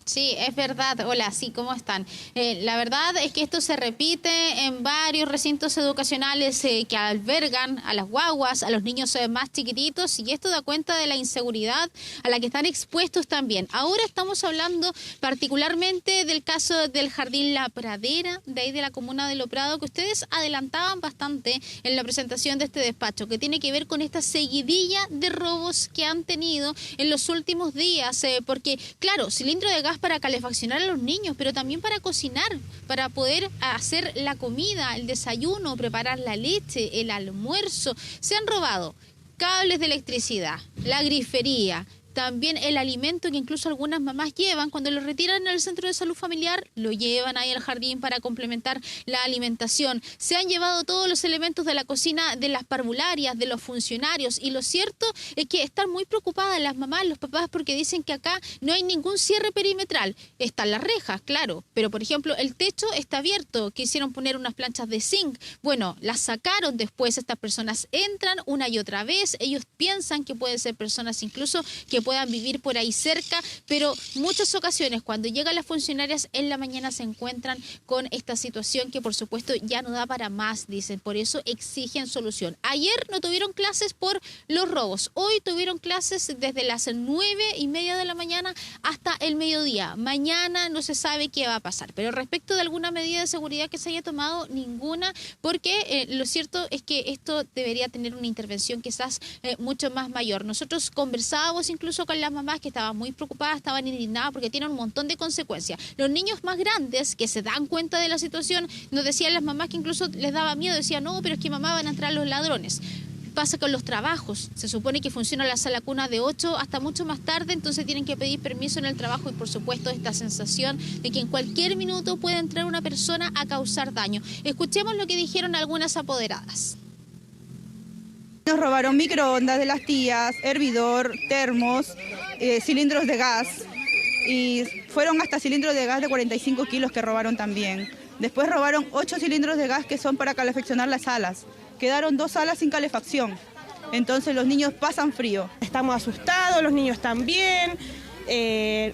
Sí, es verdad. Hola, sí, ¿cómo están? La verdad es que esto se repite en varios recintos educacionales que albergan a las guaguas, a los niños más chiquititos, y esto da cuenta de la inseguridad a la que están expuestos también. Ahora estamos hablando particularmente del caso del Jardín La Pradera, de ahí de la comuna de Lo Prado, que ustedes adelantaban bastante en la presentación de este despacho, que tiene que ver con esta seguidilla de robos que han tenido en los últimos días, porque, claro, cilindro de gas para calefaccionar a los niños, pero también para cocinar, para poder hacer la comida, el desayuno, preparar la leche, el almuerzo. Se han robado cables de electricidad, la grifería, también el alimento que incluso algunas mamás llevan cuando lo retiran al centro de salud familiar, lo llevan ahí al jardín para complementar la alimentación. Se han llevado todos los elementos de la cocina de las parvularias, de los funcionarios, y lo cierto es que están muy preocupadas las mamás, los papás, porque dicen que acá no hay ningún cierre perimetral. Están las rejas, claro, pero por ejemplo el techo está abierto, quisieron poner unas planchas de zinc, bueno, las sacaron después, estas personas entran una y otra vez, ellos piensan que pueden ser personas incluso que puedan vivir por ahí cerca, pero muchas ocasiones cuando llegan las funcionarias en la mañana se encuentran con esta situación que por supuesto ya no da para más, dicen, por eso exigen solución. Ayer no tuvieron clases por los robos, hoy tuvieron clases desde las 9:30 de la mañana hasta el mediodía. Mañana no se sabe qué va a pasar, pero respecto de alguna medida de seguridad que se haya tomado, ninguna, porque lo cierto es que esto debería tener una intervención quizás mucho más mayor. Nosotros conversábamos incluso con las mamás que estaban muy preocupadas, estaban indignadas porque tienen un montón de consecuencias. Los niños más grandes que se dan cuenta de la situación, nos decían las mamás que incluso les daba miedo, decían, no, pero es que mamá van a entrar los ladrones. Pasa con los trabajos, se supone que funciona la sala cuna de 8 hasta mucho más tarde, entonces tienen que pedir permiso en el trabajo y por supuesto esta sensación de que en cualquier minuto puede entrar una persona a causar daño. Escuchemos lo que dijeron algunas apoderadas. Nos robaron microondas de las tías, hervidor, termos, cilindros de gas. y fueron hasta cilindros de gas de 45 kilos que robaron también. Después robaron 8 cilindros de gas que son para calefaccionar las salas. Quedaron 2 salas sin calefacción, entonces los niños pasan frío. Estamos asustados, los niños también.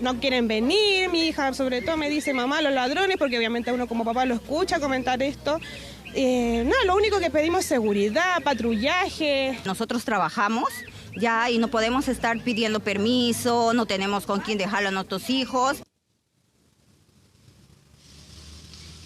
No quieren venir, mi hija sobre todo me dice mamá los ladrones, porque obviamente uno como papá lo escucha comentar esto. Lo único que pedimos es seguridad, patrullaje. Nosotros trabajamos ya y no podemos estar pidiendo permiso, no tenemos con quién dejar a nuestros hijos.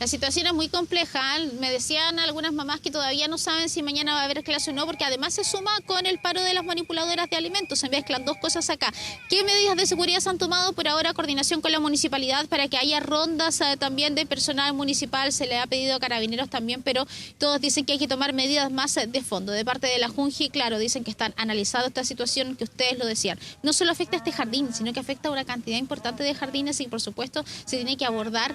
La situación es muy compleja. Me decían algunas mamás que todavía no saben si mañana va a haber clase o no, porque además se suma con el paro de las manipuladoras de alimentos. Se mezclan dos cosas acá. ¿Qué medidas de seguridad se han tomado? Por ahora, coordinación con la municipalidad para que haya rondas también de personal municipal. Se le ha pedido a carabineros también, pero todos dicen que hay que tomar medidas más de fondo. De parte de la Junji, claro, dicen que están analizando esta situación que ustedes lo decían. No solo afecta a este jardín, sino que afecta a una cantidad importante de jardines y, por supuesto, se tiene que abordar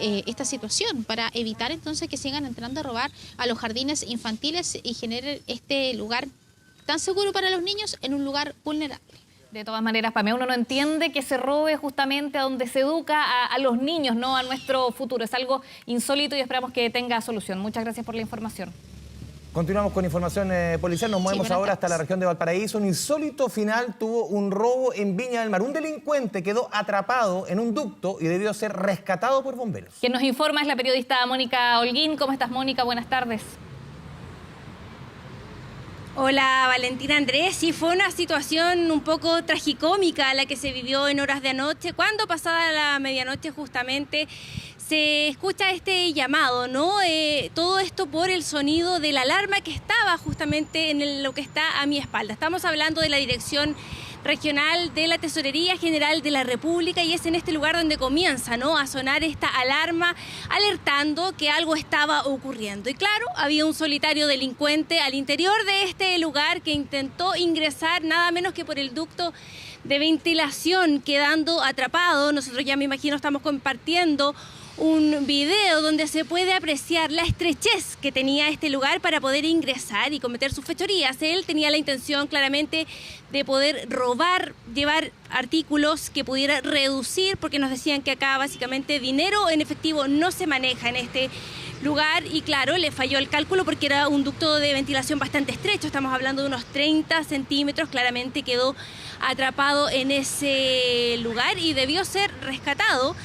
esta situación para evitar entonces que sigan entrando a robar a los jardines infantiles y generen este lugar tan seguro para los niños en un lugar vulnerable. De todas maneras, Pamela, uno no entiende que se robe justamente a donde se educa a los niños, no a nuestro futuro. Es algo insólito y esperamos que tenga solución. Muchas gracias por la información. Continuamos con información policial, nos movemos ahora hasta la región de Valparaíso. Un insólito final tuvo un robo en Viña del Mar. Un delincuente quedó atrapado en un ducto y debió ser rescatado por bomberos. Quien nos informa es la periodista Mónica Holguín. ¿Cómo estás, Mónica? Buenas tardes. Hola, Valentina Andrés. Sí, fue una situación un poco tragicómica la que se vivió en horas de anoche, cuando pasada la medianoche justamente se escucha este llamado, ¿no? Todo esto por el sonido de la alarma que estaba justamente en lo que está a mi espalda. Estamos hablando de la Dirección Regional de la Tesorería General de la República y es en este lugar donde comienza, ¿no?, a sonar esta alarma alertando que algo estaba ocurriendo. Y claro, había un solitario delincuente al interior de este lugar que intentó ingresar nada menos que por el ducto de ventilación, quedando atrapado. Nosotros ya me imagino estamos compartiendo un video donde se puede apreciar la estrechez que tenía este lugar para poder ingresar y cometer sus fechorías. Él tenía la intención claramente de poder robar, llevar artículos que pudiera reducir, porque nos decían que acá básicamente dinero en efectivo no se maneja en este lugar y claro, le falló el cálculo porque era un ducto de ventilación bastante estrecho, estamos hablando de unos 30 centímetros, claramente quedó atrapado en ese lugar y debió ser rescatado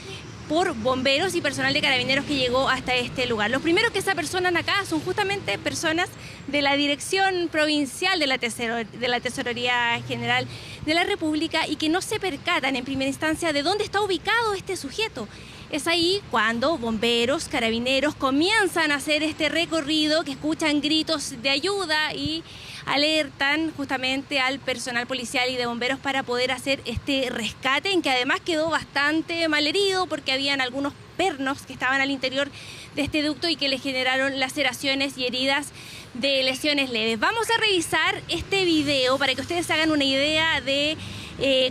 por bomberos y personal de carabineros que llegó hasta este lugar. Los primeros que se apersonan acá son justamente personas de la Dirección Provincial de la Tesorería General de la República y que no se percatan en primera instancia de dónde está ubicado este sujeto. Es ahí cuando bomberos, carabineros comienzan a hacer este recorrido, que escuchan gritos de ayuda y alertan justamente al personal policial y de bomberos para poder hacer este rescate, en que además quedó bastante malherido porque habían algunos pernos que estaban al interior de este ducto y que le generaron laceraciones y heridas de lesiones leves. Vamos a revisar este video para que ustedes hagan una idea de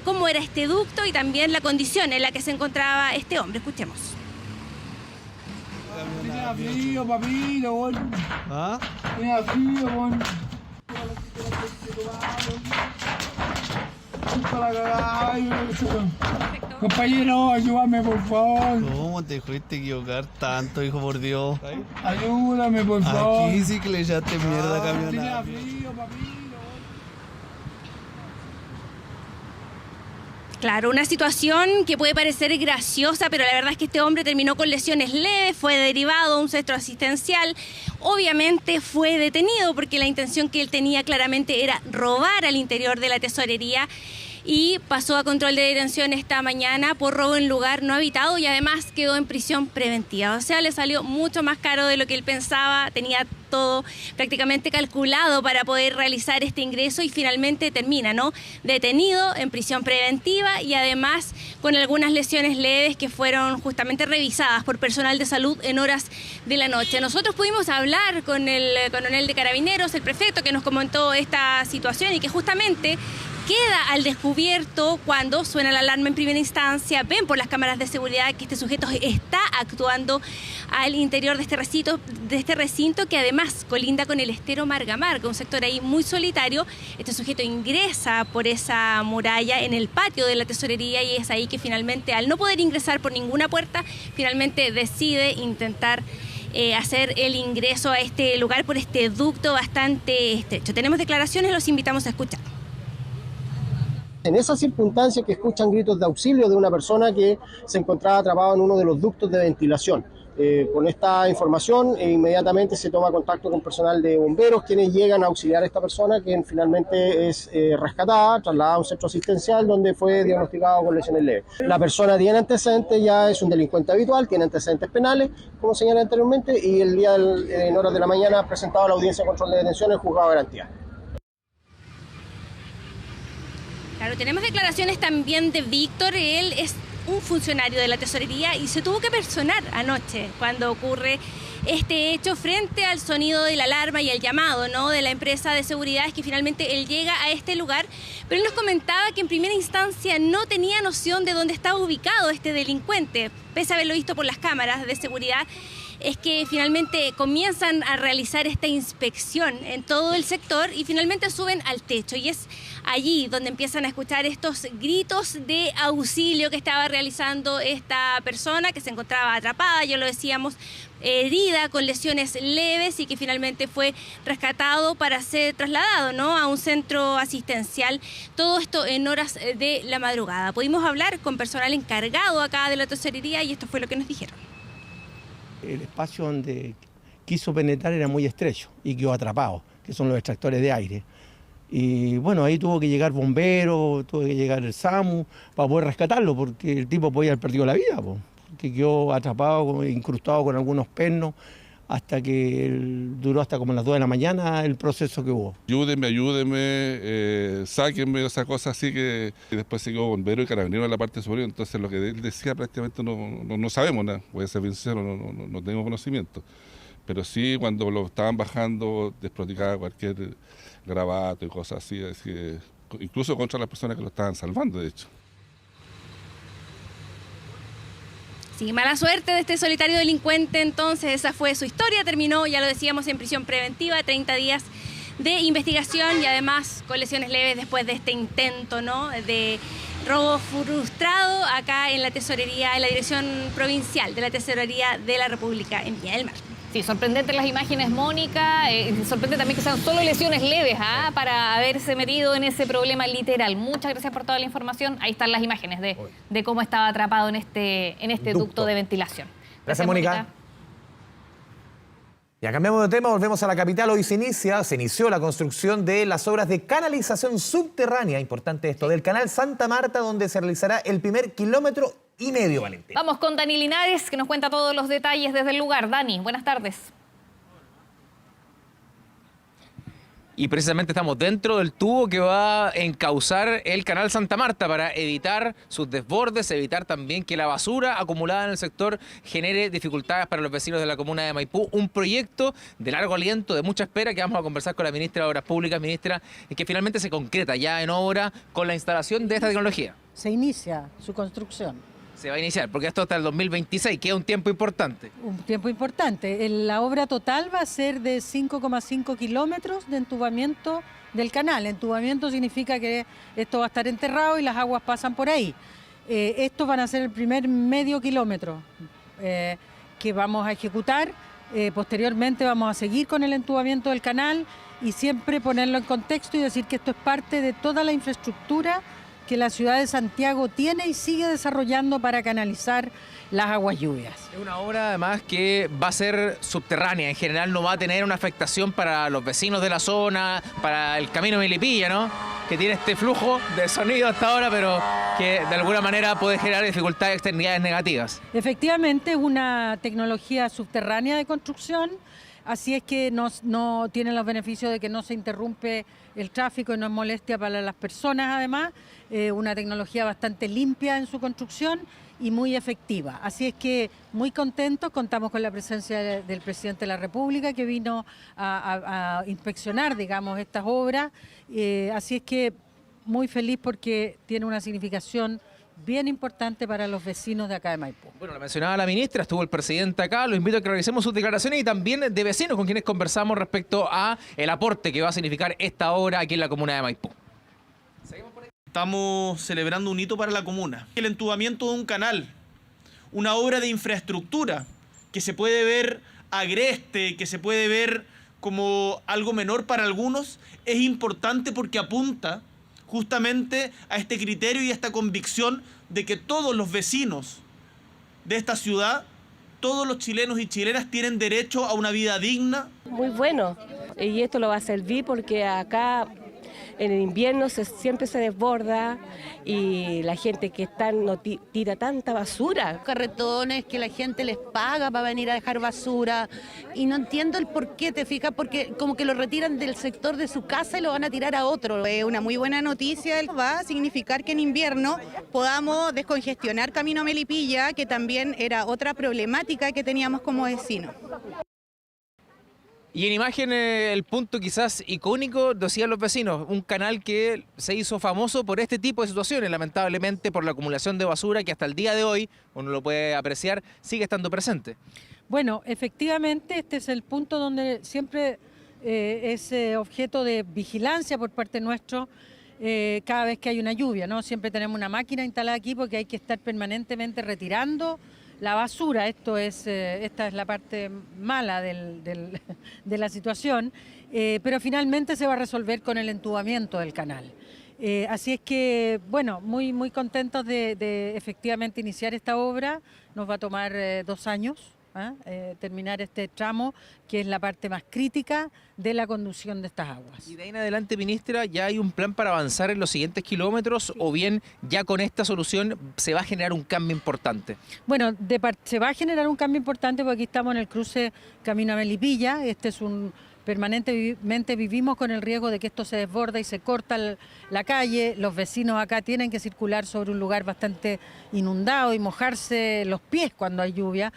cómo era este ducto y también la condición en la que se encontraba este hombre. Escuchemos. Tenía frío, papito, ¿ah? Tenía frío, compañero, ayúdame por favor. ¿Cómo te fuiste a equivocar tanto, hijo, por Dios? Ayúdame por favor. Aquí sí que le echaste mierda a camioneta. Claro, una situación que puede parecer graciosa, pero la verdad es que este hombre terminó con lesiones leves, fue derivado a un centro asistencial. Obviamente fue detenido porque la intención que él tenía claramente era robar al interior de la tesorería y pasó a control de detención esta mañana por robo en lugar no habitado y además quedó en prisión preventiva. O sea, le salió mucho más caro de lo que él pensaba, tenía todo prácticamente calculado para poder realizar este ingreso y finalmente termina, ¿no?, detenido en prisión preventiva y además con algunas lesiones leves que fueron justamente revisadas por personal de salud en horas de la noche. Nosotros pudimos hablar con el coronel de Carabineros, el prefecto, que nos comentó esta situación y que justamente queda al descubierto cuando suena la alarma en primera instancia. Ven por las cámaras de seguridad que este sujeto está actuando al interior de este recinto que además colinda con el estero Marga Marga, un sector ahí muy solitario. Este sujeto ingresa por esa muralla en el patio de la tesorería y es ahí que finalmente, al no poder ingresar por ninguna puerta, finalmente decide intentar hacer el ingreso a este lugar por este ducto bastante estrecho. Tenemos declaraciones, los invitamos a escuchar. En esas circunstancias que escuchan gritos de auxilio de una persona que se encontraba atrapada en uno de los ductos de ventilación. Con esta información inmediatamente se toma contacto con personal de bomberos quienes llegan a auxiliar a esta persona que finalmente es rescatada, trasladada a un centro asistencial donde fue diagnosticado con lesiones leves. La persona tiene antecedentes, ya es un delincuente habitual, tiene antecedentes penales, como señalé anteriormente, y el día en horas de la mañana ha presentado a la audiencia de control de detención el juzgado de garantía. Claro, tenemos declaraciones también de Víctor. Él es un funcionario de la tesorería y se tuvo que personar anoche cuando ocurre este hecho frente al sonido de la alarma y el llamado, ¿no?, de la empresa de seguridad. Es que finalmente él llega a este lugar, pero él nos comentaba que en primera instancia no tenía noción de dónde estaba ubicado este delincuente, pese a haberlo visto por las cámaras de seguridad. Es que finalmente comienzan a realizar esta inspección en todo el sector y finalmente suben al techo y es allí donde empiezan a escuchar estos gritos de auxilio que estaba realizando esta persona que se encontraba atrapada, ya lo decíamos, herida con lesiones leves y que finalmente fue rescatado para ser trasladado, ¿no?, a un centro asistencial. Todo esto en horas de la madrugada. Pudimos hablar con personal encargado acá de la tesorería y esto fue lo que nos dijeron. El espacio donde quiso penetrar era muy estrecho y quedó atrapado, que son los extractores de aire. Y bueno, ahí tuvo que llegar bomberos, tuvo que llegar el SAMU para poder rescatarlo, porque el tipo podía haber perdido la vida, que quedó atrapado, incrustado con algunos pernos, hasta que duró hasta como las 2 de la mañana el proceso que hubo. Ayúdenme, sáquenme, esa cosa así que y después siguió bombero y carabinero en la parte superior, entonces lo que él decía prácticamente no sabemos nada, voy a ser bien sincero, no tengo conocimiento, pero sí cuando lo estaban bajando desprotegaba cualquier gravato y cosas así, incluso contra las personas que lo estaban salvando, de hecho. Sí, mala suerte de este solitario delincuente, entonces esa fue su historia, terminó, ya lo decíamos, en prisión preventiva, 30 días de investigación y además con lesiones leves después de este intento, ¿no?, de robo frustrado acá en la tesorería, en la dirección provincial de la Tesorería de la República en Viña del Mar. Sí, sorprendentes las imágenes, Mónica. Sorprende también que sean solo lesiones leves para haberse metido en ese problema literal. Muchas gracias por toda la información. Ahí están las imágenes de cómo estaba atrapado en este ducto de ventilación. Gracias, Mónica. Ya cambiamos de tema, volvemos a la capital. Hoy se inició la construcción de las obras de canalización subterránea, importante esto, del canal Santa Marta, donde se realizará el primer 1,5 kilómetros, Valentín. Vamos con Dani Linares, que nos cuenta todos los detalles desde el lugar. Dani, buenas tardes. Y precisamente estamos dentro del tubo que va a encauzar el canal Santa Marta para evitar sus desbordes, evitar también que la basura acumulada en el sector genere dificultades para los vecinos de la comuna de Maipú. Un proyecto de largo aliento, de mucha espera, que vamos a conversar con la ministra de Obras Públicas, ministra, que finalmente se concreta ya en obra con la instalación de esta tecnología. Se inicia su construcción. Se va a iniciar, porque esto hasta el 2026, que es un tiempo importante. Un tiempo importante. La obra total va a ser de 5,5 kilómetros de entubamiento del canal. Entubamiento significa que esto va a estar enterrado y las aguas pasan por ahí. Estos van a ser el primer medio kilómetro que vamos a ejecutar. Posteriormente vamos a seguir con el entubamiento del canal y siempre ponerlo en contexto y decir que esto es parte de toda la infraestructura que la ciudad de Santiago tiene y sigue desarrollando para canalizar las aguas lluvias. Es una obra además que va a ser subterránea, en general no va a tener una afectación para los vecinos de la zona, para el camino Melipilla, ¿no?, que tiene este flujo de sonido hasta ahora, pero que de alguna manera puede generar dificultades, externalidades negativas. Efectivamente, es una tecnología subterránea de construcción, así es que no tiene los beneficios de que no se interrumpe el tráfico y no es molestia para las personas, además. Una tecnología bastante limpia en su construcción y muy efectiva. Así es que muy contentos, contamos con la presencia del presidente de la República que vino a inspeccionar, digamos, estas obras. Así es que muy feliz porque tiene una significación bien importante para los vecinos de acá de Maipú. Bueno, lo mencionaba la ministra, estuvo el presidente acá, lo invito a que revisemos sus declaraciones y también de vecinos con quienes conversamos respecto a el aporte que va a significar esta obra aquí en la comuna de Maipú. Estamos celebrando un hito para la comuna. El entubamiento de un canal, una obra de infraestructura que se puede ver agreste, que se puede ver como algo menor para algunos, es importante porque apunta justamente a este criterio y a esta convicción de que todos los vecinos de esta ciudad, todos los chilenos y chilenas tienen derecho a una vida digna. Muy bueno, y esto lo va a servir porque acá en el invierno siempre se desborda y la gente que está no tira tanta basura. Carretones que la gente les paga para venir a dejar basura y no entiendo el por qué, ¿te fijas? Porque como que lo retiran del sector de su casa y lo van a tirar a otro. Es una muy buena noticia, va a significar que en invierno podamos descongestionar Camino Melipilla, que también era otra problemática que teníamos como vecinos. Y en imagen el punto quizás icónico, decían los vecinos, un canal que se hizo famoso por este tipo de situaciones, lamentablemente por la acumulación de basura que hasta el día de hoy, uno lo puede apreciar, sigue estando presente. Bueno, efectivamente este es el punto donde siempre es objeto de vigilancia por parte nuestro cada vez que hay una lluvia, ¿no? Siempre tenemos una máquina instalada aquí porque hay que estar permanentemente retirando la basura. Esta es la parte mala de la situación, pero finalmente se va a resolver con el entubamiento del canal. Así es que, bueno, muy contentos de efectivamente iniciar esta obra. Nos va a tomar 2 años terminar este tramo, que es la parte más crítica de la conducción de estas aguas. Y de ahí en adelante, ministra, ¿ya hay un plan para avanzar en los siguientes kilómetros o bien ya con esta solución se va a generar un cambio importante? Bueno, se va a generar un cambio importante porque aquí estamos en el cruce Camino a Melipilla. Permanentemente vivimos con el riesgo de que esto se desborda y se corta la calle. Los vecinos acá tienen que circular sobre un lugar bastante inundado y mojarse los pies cuando hay lluvia.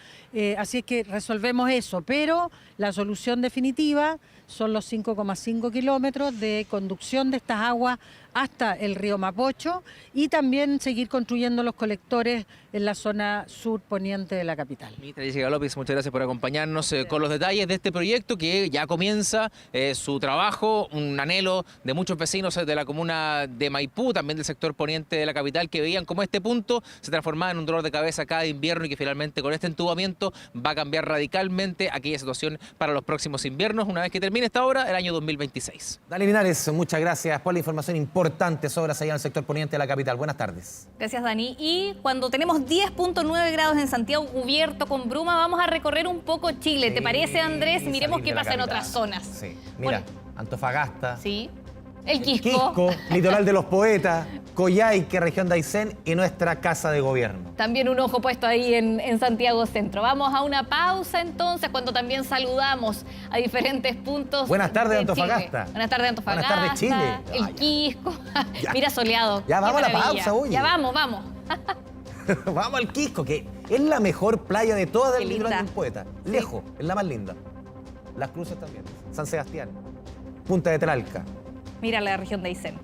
Así es que resolvemos eso, pero la solución definitiva son los 5,5 kilómetros de conducción de estas aguas hasta el río Mapocho y también seguir construyendo los colectores en la zona sur poniente de la capital. Ministra Jessica López, muchas gracias por acompañarnos con los detalles de este proyecto que ya comienza su trabajo, un anhelo de muchos vecinos de la comuna de Maipú, también del sector poniente de la capital, que veían cómo este punto se transformaba en un dolor de cabeza cada invierno y que finalmente con este entubamiento va a cambiar radicalmente aquella situación para los próximos inviernos, una vez que termine esta obra, el año 2026. Dani Linares, muchas gracias por la información importante sobre allá en el sector poniente de la capital. Buenas tardes. Gracias, Dani. Y cuando tenemos 10.9 grados en Santiago cubierto con bruma, vamos a recorrer un poco Chile. Sí, ¿te parece, Andrés? Miremos qué pasa en otras zonas. Sí. Mira, Antofagasta. Sí. El Quisco. Litoral de los Poetas, Coyhaique, región de Aysén y nuestra Casa de Gobierno. También un ojo puesto ahí en Santiago Centro. Vamos a una pausa entonces, cuando también saludamos a diferentes puntos. Buenas tardes, Antofagasta. Chile. Buenas tardes, Antofagasta. Buenas tardes, Chile. El Quisco. Mira, soleado. Ya vamos a la pausa, oye. Ya vamos. Vamos al Quisco, que es la mejor playa de todas el litoral del Poeta. Sí. Lejos, es la más linda. Las Cruces también. San Sebastián. Punta de Tralca. Mira la región de Aysén.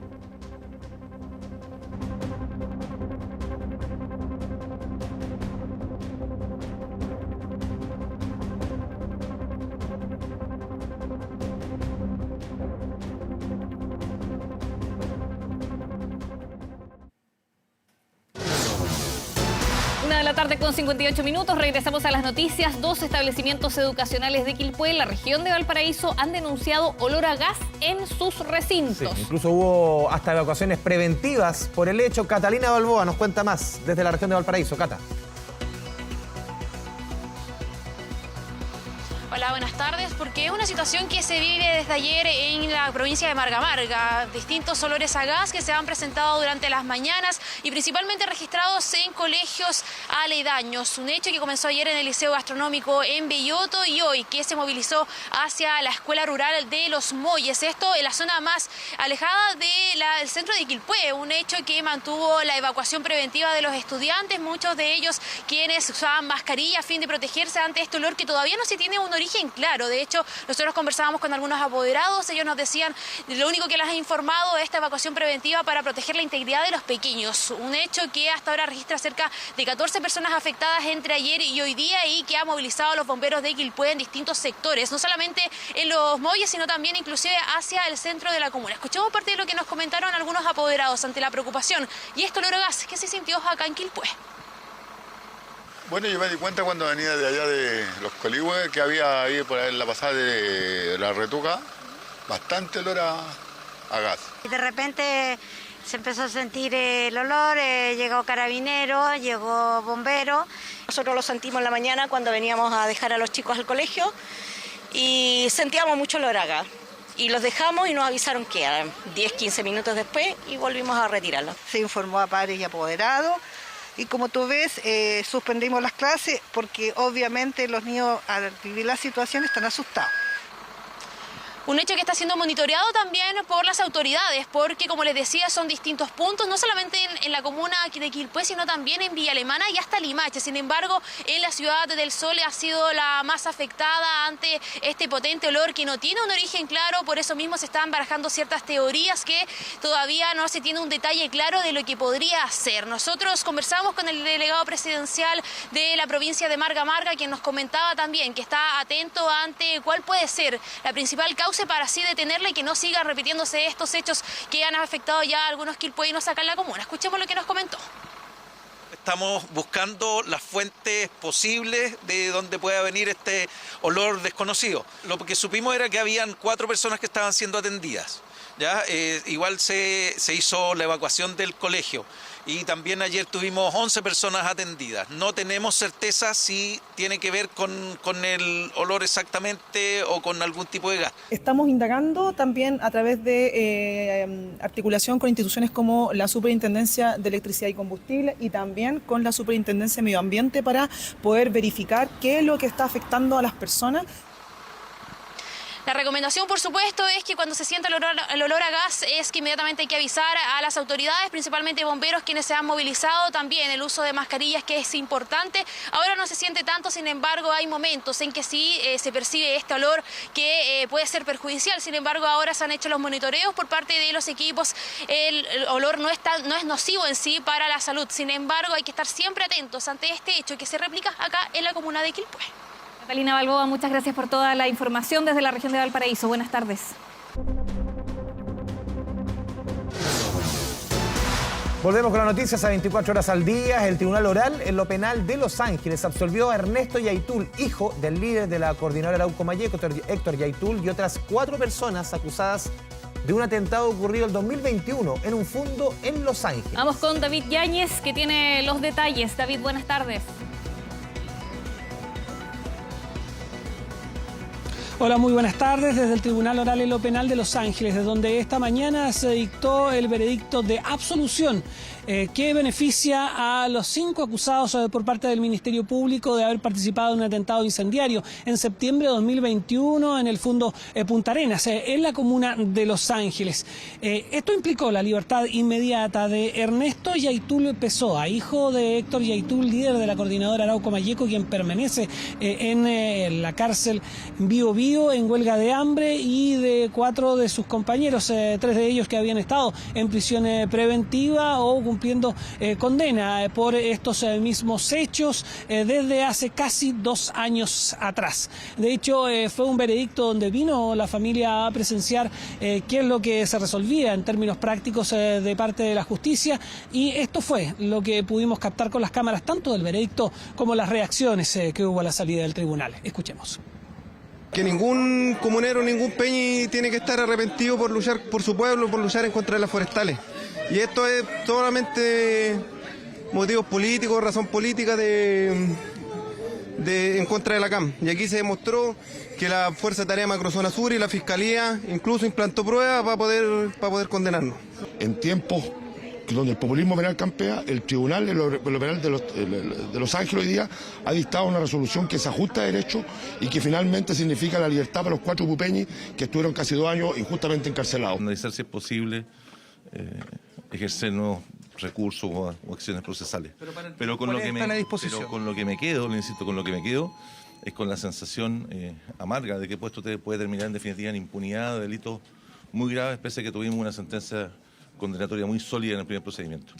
Una de la tarde con 58 minutos, regresamos a las noticias. 2 establecimientos educacionales de Quilpué, en la región de Valparaíso, han denunciado olor a gas en sus recintos. Sí, incluso hubo hasta evacuaciones preventivas por el hecho. Catalina Balboa nos cuenta más desde la región de Valparaíso. Cata. Hola, buenas tardes, porque es una situación que se vive desde ayer en la provincia de Marga Marga. Distintos olores a gas que se han presentado durante las mañanas y principalmente registrados en colegios aledaños. Un hecho que comenzó ayer en el Liceo Gastronómico en Belloto y hoy que se movilizó hacia la Escuela Rural de Los Molles. Esto en la zona más alejada del centro de Quilpué. Un hecho que mantuvo la evacuación preventiva de los estudiantes, muchos de ellos quienes usaban mascarilla a fin de protegerse ante este olor que todavía no se tiene un origen origen claro. De hecho, nosotros conversábamos con algunos apoderados, ellos nos decían, lo único que les ha informado es esta evacuación preventiva para proteger la integridad de los pequeños. Un hecho que hasta ahora registra cerca de 14 personas afectadas entre ayer y hoy día y que ha movilizado a los bomberos de Quilpué en distintos sectores, no solamente en los muelles, sino también inclusive hacia el centro de la comuna. Escuchemos parte de lo que nos comentaron algunos apoderados ante la preocupación y este olor a gas que se sintió acá en Quilpué. Bueno, yo me di cuenta cuando venía de allá de Los Coligües que había ahí por ahí en la pasada de la Retuca bastante olor a gas. Y de repente se empezó a sentir el olor, llegó carabinero, llegó bombero. Nosotros lo sentimos en la mañana cuando veníamos a dejar a los chicos al colegio y sentíamos mucho olor a gas. Y los dejamos y nos avisaron que eran 10-15 minutos después y volvimos a retirarlos. Se informó a padres y apoderados y como tú ves suspendimos las clases porque obviamente los niños al vivir la situación están asustados. Un hecho que está siendo monitoreado también por las autoridades, porque como les decía son distintos puntos, no solamente en la comuna de Quilpué, sino también en Villa Alemana y hasta Limache. Sin embargo, en la ciudad del Sol ha sido la más afectada ante este potente olor que no tiene un origen claro, por eso mismo se están barajando ciertas teorías que todavía no se tiene un detalle claro de lo que podría ser. Nosotros conversamos con el delegado presidencial de la provincia de Marga Marga, quien nos comentaba también que está atento ante cuál puede ser la principal causa para así detenerla y que no sigan repitiéndose estos hechos que han afectado ya a algunos quilpueños acá en la comuna. Escuchemos lo que nos comentó. Estamos buscando las fuentes posibles de donde pueda venir este olor desconocido. Lo que supimos era que habían 4 personas que estaban siendo atendidas. ¿Ya? Igual se hizo la evacuación del colegio y también ayer tuvimos 11 personas atendidas. No tenemos certeza si tiene que ver con el olor exactamente o con algún tipo de gas. Estamos indagando también a través de articulación con instituciones como la Superintendencia de Electricidad y Combustible y también con la Superintendencia de Medio Ambiente para poder verificar qué es lo que está afectando a las personas. La recomendación, por supuesto, es que cuando se sienta el olor a gas es que inmediatamente hay que avisar a las autoridades, principalmente bomberos quienes se han movilizado, también el uso de mascarillas que es importante. Ahora no se siente tanto, sin embargo hay momentos en que sí se percibe este olor que puede ser perjudicial. Sin embargo, ahora se han hecho los monitoreos por parte de los equipos. El olor no es nocivo en sí para la salud. Sin embargo, hay que estar siempre atentos ante este hecho que se replica acá en la comuna de Quilpué. Catalina Balboa, muchas gracias por toda la información desde la región de Valparaíso. Buenas tardes. Volvemos con las noticias a 24 horas al día. El Tribunal Oral en lo Penal de Los Ángeles absolvió a Ernesto Yaitul, hijo del líder de la coordinadora Arauco Mayeco, Héctor Yaitul, y otras 4 personas acusadas de un atentado ocurrido el 2021 en un fundo en Los Ángeles. Vamos con David Yáñez, que tiene los detalles. David, buenas tardes. Hola, muy buenas tardes desde el Tribunal Oral en lo Penal de Los Ángeles, de donde esta mañana se dictó el veredicto de absolución que beneficia a los 5 acusados por parte del Ministerio Público de haber participado en un atentado incendiario en septiembre de 2021 en el fundo Punta Arenas, en la comuna de Los Ángeles. Esto implicó la libertad inmediata de Ernesto Yaitul Pessoa, hijo de Héctor Yaitul, líder de la coordinadora Arauco Mayeco, quien permanece en la cárcel Bío Bío en huelga de hambre, y de 4 de sus compañeros, 3 de ellos que habían estado en prisión preventiva o cumpliendo condena por estos mismos hechos desde hace casi 2 años atrás. De hecho, fue un veredicto donde vino la familia a presenciar qué es lo que se resolvía en términos prácticos de parte de la justicia, y esto fue lo que pudimos captar con las cámaras, tanto del veredicto como las reacciones que hubo a la salida del tribunal. Escuchemos. Que ningún comunero, ningún peñi tiene que estar arrepentido por luchar por su pueblo, por luchar en contra de las forestales. Y esto es solamente motivos políticos, razón política en contra de la CAM. Y aquí se demostró que la Fuerza de Tarea Macrozona Sur y la Fiscalía incluso implantó pruebas para poder condenarnos. En tiempos donde el populismo penal campea, el Tribunal de lo Penal de Los Ángeles hoy día ha dictado una resolución que se ajusta a derecho y que finalmente significa la libertad para los 4 pupeñis que estuvieron casi 2 años injustamente encarcelados. Analizar si es posible ejercer nuevos recursos o acciones procesales. Pero con lo que me quedo, le insisto, con lo que me quedo, es con la sensación amarga de que esto puede terminar en definitiva en impunidad de delitos muy graves, pese a que tuvimos una sentencia condenatoria muy sólida en el primer procedimiento.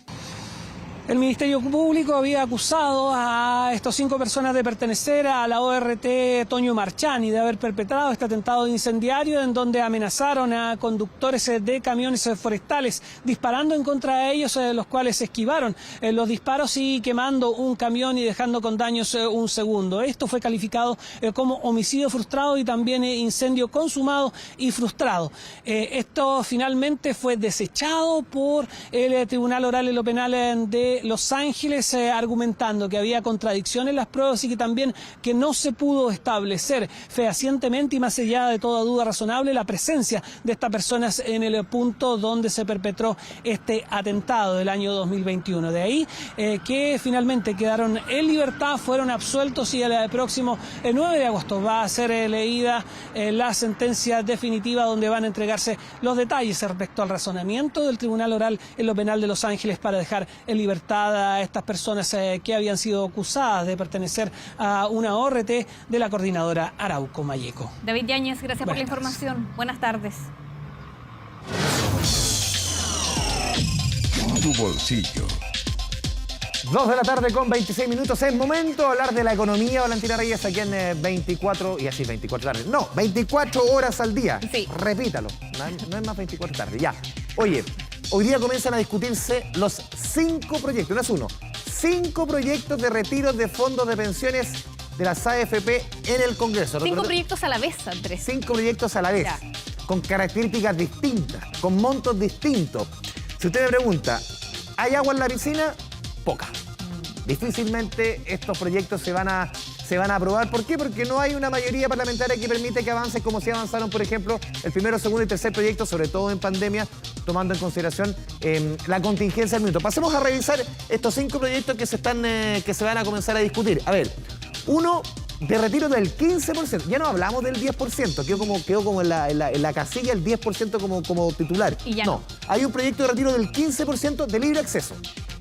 El Ministerio Público había acusado a estos 5 personas de pertenecer a la ORT Toño Marchán y de haber perpetrado este atentado incendiario en donde amenazaron a conductores de camiones forestales, disparando en contra de ellos, los cuales esquivaron los disparos y quemando un camión y dejando con daños un segundo. Esto fue calificado como homicidio frustrado y también incendio consumado y frustrado. Esto finalmente fue desechado por el Tribunal Oral en lo Penal de Los Ángeles, argumentando que había contradicciones en las pruebas y que también que no se pudo establecer fehacientemente y más allá de toda duda razonable la presencia de estas personas en el punto donde se perpetró este atentado del año 2021. De ahí que finalmente quedaron en libertad, fueron absueltos y el próximo 9 de agosto va a ser leída la sentencia definitiva donde van a entregarse los detalles respecto al razonamiento del Tribunal Oral en lo Penal de Los Ángeles para dejar en libertad a estas personas que habían sido acusadas de pertenecer a una ORT de la coordinadora Arauco Malleco. David Yáñez, gracias por la información. Buenas tardes. Tu bolsillo. 2 de la tarde con 26 minutos. Es momento de hablar de la economía, Valentina Reyes, aquí en 24, y así 24 tardes. No, 24 horas al día. Sí. Repítalo. No es más 24 tardes. Ya. Oye, hoy día comienzan a discutirse los 5 proyectos, no es uno, 5 proyectos de retiro de fondos de pensiones de las AFP en el Congreso. 5 proyectos a la vez, Andrés. 5 proyectos a la vez, ya, con características distintas, con montos distintos. Si usted me pregunta, ¿hay agua en la piscina? Poca. Difícilmente estos proyectos se van a aprobar. ¿Por qué? Porque no hay una mayoría parlamentaria que permite que avancen como si avanzaron, por ejemplo, el primero, segundo y tercer proyecto, sobre todo en pandemia, tomando en consideración la contingencia del minuto. Pasemos a revisar estos 5 proyectos que se van a comenzar a discutir. A ver, uno de retiro del 15%. Ya no hablamos del 10%, quedó como en la casilla el 10% como titular. Y ya no, hay un proyecto de retiro del 15% de libre acceso.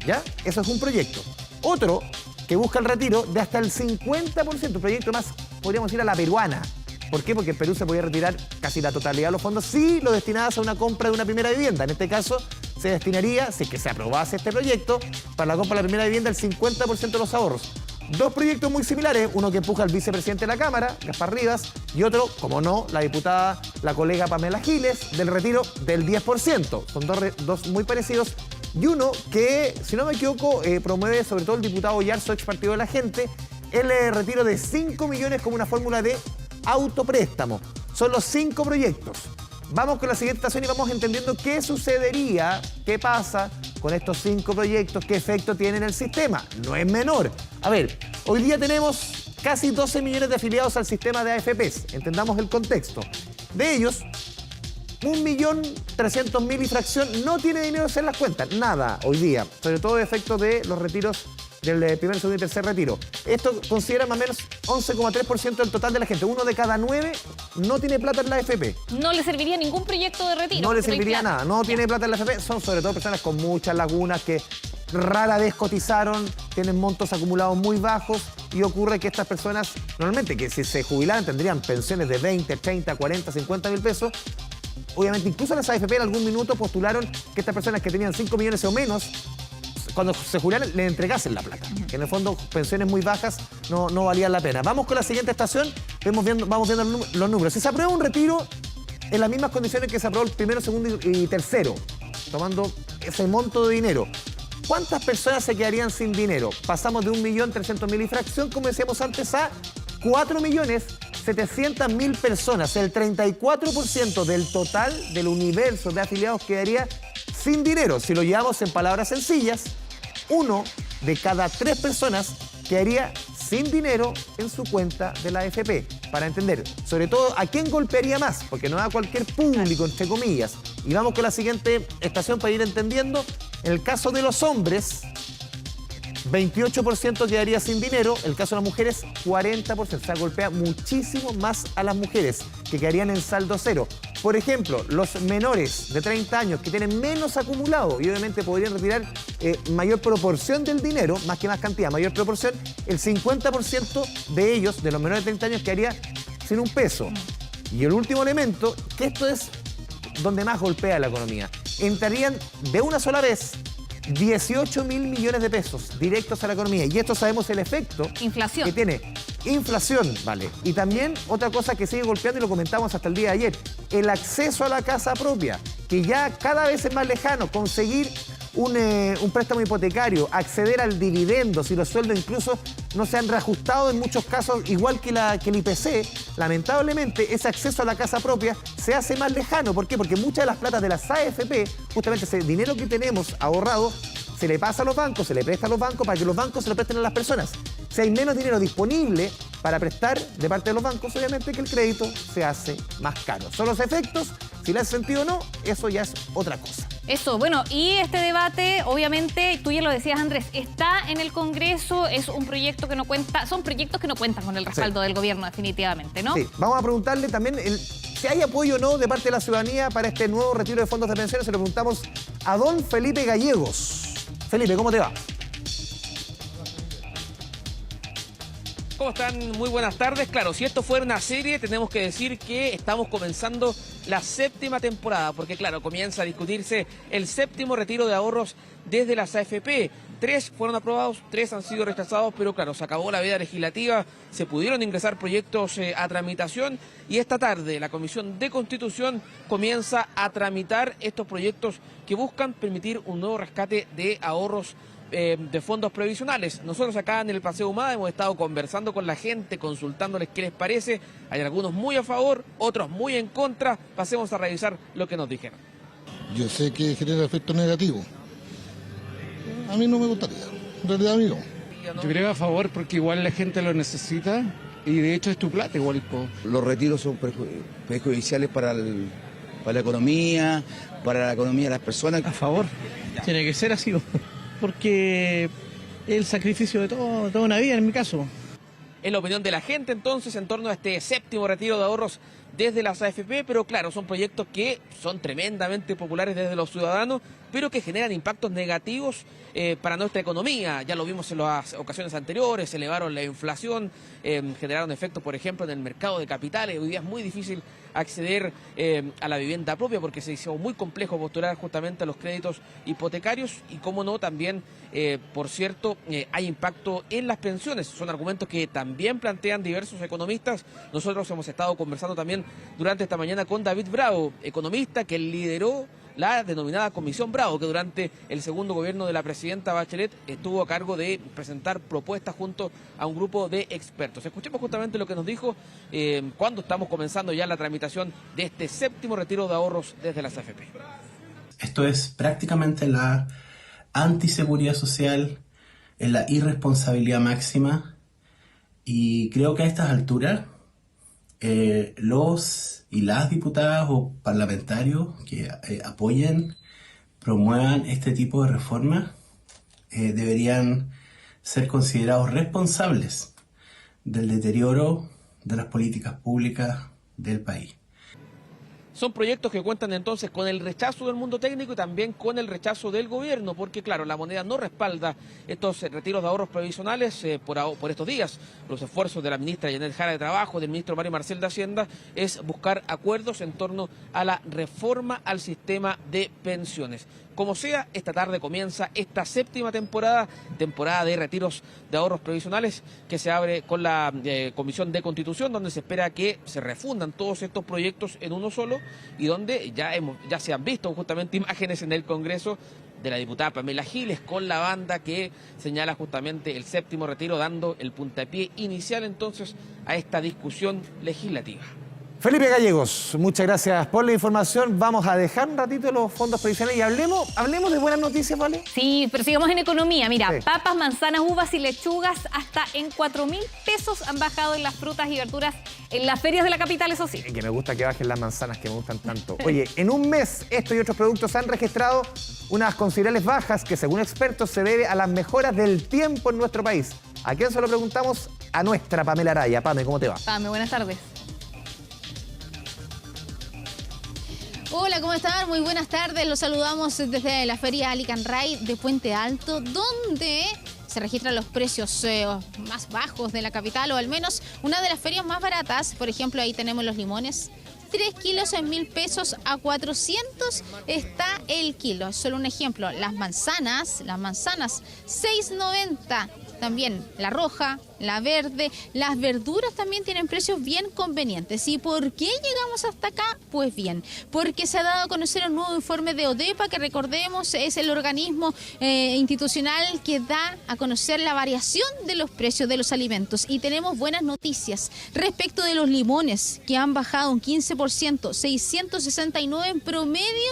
¿Ya? Eso es un proyecto. Otro que busca el retiro de hasta el 50%, un proyecto más, podríamos decir, a la peruana. ¿Por qué? Porque en Perú se podía retirar casi la totalidad de los fondos si lo destinabas a una compra de una primera vivienda. En este caso, se destinaría, si es que se aprobase este proyecto, para la compra de la primera vivienda el 50% de los ahorros. 2 proyectos muy similares, uno que empuja el vicepresidente de la Cámara, Gaspar Rivas, y otro, como no, la diputada, la colega Pamela Giles, del retiro del 10%. Son dos muy parecidos. Y uno que, si no me equivoco, promueve sobre todo el diputado Yarzo, ex Partido de la Gente, el retiro de 5 millones como una fórmula de autopréstamo. Son los 5 proyectos. Vamos con la siguiente estación y vamos entendiendo qué sucedería, qué pasa con estos 5 proyectos, qué efecto tienen en el sistema. No es menor. A ver, hoy día tenemos casi 12 millones de afiliados al sistema de AFPs. Entendamos el contexto. De ellos, 1.300.000 y fracción no tiene dinero en las cuentas, nada hoy día, sobre todo efecto de los retiros del primer, segundo y tercer retiro. Esto considera más o menos 11,3% del total de la gente. 1 de cada 9 no tiene plata en la AFP. No le serviría ningún proyecto de retiro. No le serviría nada, no tiene plata en la AFP. Son sobre todo personas con muchas lagunas que rara vez cotizaron, tienen montos acumulados muy bajos y ocurre que estas personas, normalmente que si se jubilaran tendrían pensiones de 20, 30, 40, 50 mil pesos. Obviamente, incluso las AFP en algún minuto postularon que estas personas que tenían 5 millones o menos, cuando se jubilaran, le entregasen la plata. Que en el fondo, pensiones muy bajas no valían la pena. Vamos con la siguiente estación, vamos viendo los números. Si se aprueba un retiro en las mismas condiciones que se aprobó el primero, segundo y tercero, tomando ese monto de dinero, ¿cuántas personas se quedarían sin dinero? Pasamos de 1.300.000 y fracción, como decíamos antes, a 4.700.000 personas. El 34% del total del universo de afiliados quedaría sin dinero. Si lo llevamos en palabras sencillas, 1 de cada 3 personas quedaría sin dinero en su cuenta de la AFP. Para entender, sobre todo, ¿a quién golpearía más? Porque no a cualquier público, entre comillas. Y vamos con la siguiente estación para ir entendiendo. En el caso de los hombres, 28% quedaría sin dinero. En el caso de las mujeres, 40%. O sea, golpea muchísimo más a las mujeres, que quedarían en saldo cero. Por ejemplo, los menores de 30 años que tienen menos acumulado y obviamente podrían retirar mayor proporción del dinero, más que más cantidad, mayor proporción, el 50% de ellos, de los menores de 30 años, quedaría sin un peso. Y el último elemento, que esto es donde más golpea la economía, entrarían de una sola vez 18.000 millones de pesos directos a la economía. Y esto sabemos el efecto inflación que tiene. Inflación, vale. Y también otra cosa que sigue golpeando, y lo comentamos hasta el día de ayer, el acceso a la casa propia, que ya cada vez es más lejano. Conseguir un préstamo hipotecario, acceder al dividendo, si los sueldos incluso no se han reajustado en muchos casos, igual que el IPC, lamentablemente ese acceso a la casa propia se hace más lejano. ¿Por qué? Porque muchas de las platas de las AFP, justamente ese dinero que tenemos ahorrado, se le pasa a los bancos, se le presta a los bancos para que los bancos se lo presten a las personas. Si hay menos dinero disponible para prestar de parte de los bancos, obviamente que el crédito se hace más caro. Son los efectos, si le hace sentido o no, eso ya es otra cosa. Eso, bueno, y este debate, obviamente, tú ya lo decías, Andrés, está en el Congreso, es un proyecto que no cuenta, son proyectos que no cuentan con el respaldo del gobierno, definitivamente, ¿no? Sí, vamos a preguntarle también si hay apoyo o no de parte de la ciudadanía para este nuevo retiro de fondos de pensiones. Se lo preguntamos a don Felipe Gallegos. Felipe, ¿cómo te va? ¿Cómo están? Muy buenas tardes. Claro, si esto fuera una serie, tenemos que decir que estamos comenzando la 7ª temporada, porque claro, comienza a discutirse el 7º retiro de ahorros desde las AFP. 3 fueron aprobados, 3 han sido rechazados, pero claro, se acabó la veda legislativa, se pudieron ingresar proyectos a tramitación y esta tarde la Comisión de Constitución comienza a tramitar estos proyectos que buscan permitir un nuevo rescate de ahorros de fondos previsionales. Nosotros acá en el Paseo Humada hemos estado conversando con la gente, consultándoles qué les parece. Hay algunos muy a favor, otros muy en contra. Pasemos a revisar lo que nos dijeron. Yo sé que genera efectos negativos. A mí no me gustaría, en realidad a mí no. Yo creo a favor porque igual la gente lo necesita y de hecho es tu plata igual. Los retiros son perjudiciales para la economía, de las personas. A favor, tiene que ser así, porque es el sacrificio de toda una vida en mi caso. Es la opinión de la gente entonces en torno a este 7º retiro de ahorros desde las AFP, pero claro, son proyectos que son tremendamente populares desde los ciudadanos, pero que generan impactos negativos para nuestra economía. Ya lo vimos en las ocasiones anteriores, elevaron la inflación, generaron efectos, por ejemplo, en el mercado de capitales. Hoy día es muy difícil acceder a la vivienda propia porque se hizo muy complejo postular justamente a los créditos hipotecarios y, como no, también, por cierto, hay impacto en las pensiones. Son argumentos que también plantean diversos economistas. Nosotros hemos estado conversando también durante esta mañana con David Bravo, economista que lideró la denominada Comisión Bravo, que durante el segundo gobierno de la presidenta Bachelet estuvo a cargo de presentar propuestas junto a un grupo de expertos. Escuchemos justamente lo que nos dijo cuando estamos comenzando ya la tramitación de este 7º retiro de ahorros desde las AFP. Esto es prácticamente la antiseguridad social, es la irresponsabilidad máxima y creo que a estas alturas los y las diputadas o parlamentarios que apoyen, promuevan este tipo de reformas, deberían ser considerados responsables del deterioro de las políticas públicas del país. Son proyectos que cuentan entonces con el rechazo del mundo técnico y también con el rechazo del gobierno, porque claro, la moneda no respalda estos retiros de ahorros previsionales por estos días. Los esfuerzos de la ministra Yanet Jara de Trabajo, del ministro Mario Marcel de Hacienda, es buscar acuerdos en torno a la reforma al sistema de pensiones. Como sea, esta tarde comienza esta 7ª temporada de retiros de ahorros previsionales que se abre con la Comisión de Constitución, donde se espera que se refundan todos estos proyectos en uno solo y donde ya se han visto justamente imágenes en el Congreso de la diputada Pamela Giles con la banda que señala justamente el 7º retiro, dando el puntapié inicial entonces a esta discusión legislativa. Felipe Gallegos, muchas gracias por la información. Vamos a dejar un ratito los fondos previsionales y hablemos de buenas noticias, ¿vale? Sí, pero sigamos en economía. Mira, sí. Papas, manzanas, uvas y lechugas hasta en 4.000 pesos han bajado en las frutas y verduras en las ferias de la capital, eso sí. Que me gusta que bajen las manzanas, que me gustan tanto. Oye, en un mes, estos y otros productos han registrado unas considerables bajas que, según expertos, se debe a las mejoras del tiempo en nuestro país. ¿A quién se lo preguntamos? A nuestra Pamela Araya. Pame, ¿cómo te va? Pame, buenas tardes. Hola, ¿cómo están? Muy buenas tardes. Los saludamos desde la Feria Alicanray de Puente Alto, donde se registran los precios más bajos de la capital, o al menos una de las ferias más baratas. Por ejemplo, ahí tenemos los limones. 3 kilos en 1.000 pesos, a 400 está el kilo. Es solo un ejemplo. Las manzanas, 6.90. También la roja, la verde, las verduras también tienen precios bien convenientes. ¿Y por qué llegamos hasta acá? Pues bien, porque se ha dado a conocer un nuevo informe de ODEPA, que recordemos es el organismo institucional que da a conocer la variación de los precios de los alimentos. Y tenemos buenas noticias respecto de los limones, que han bajado un 15%, 669 en promedio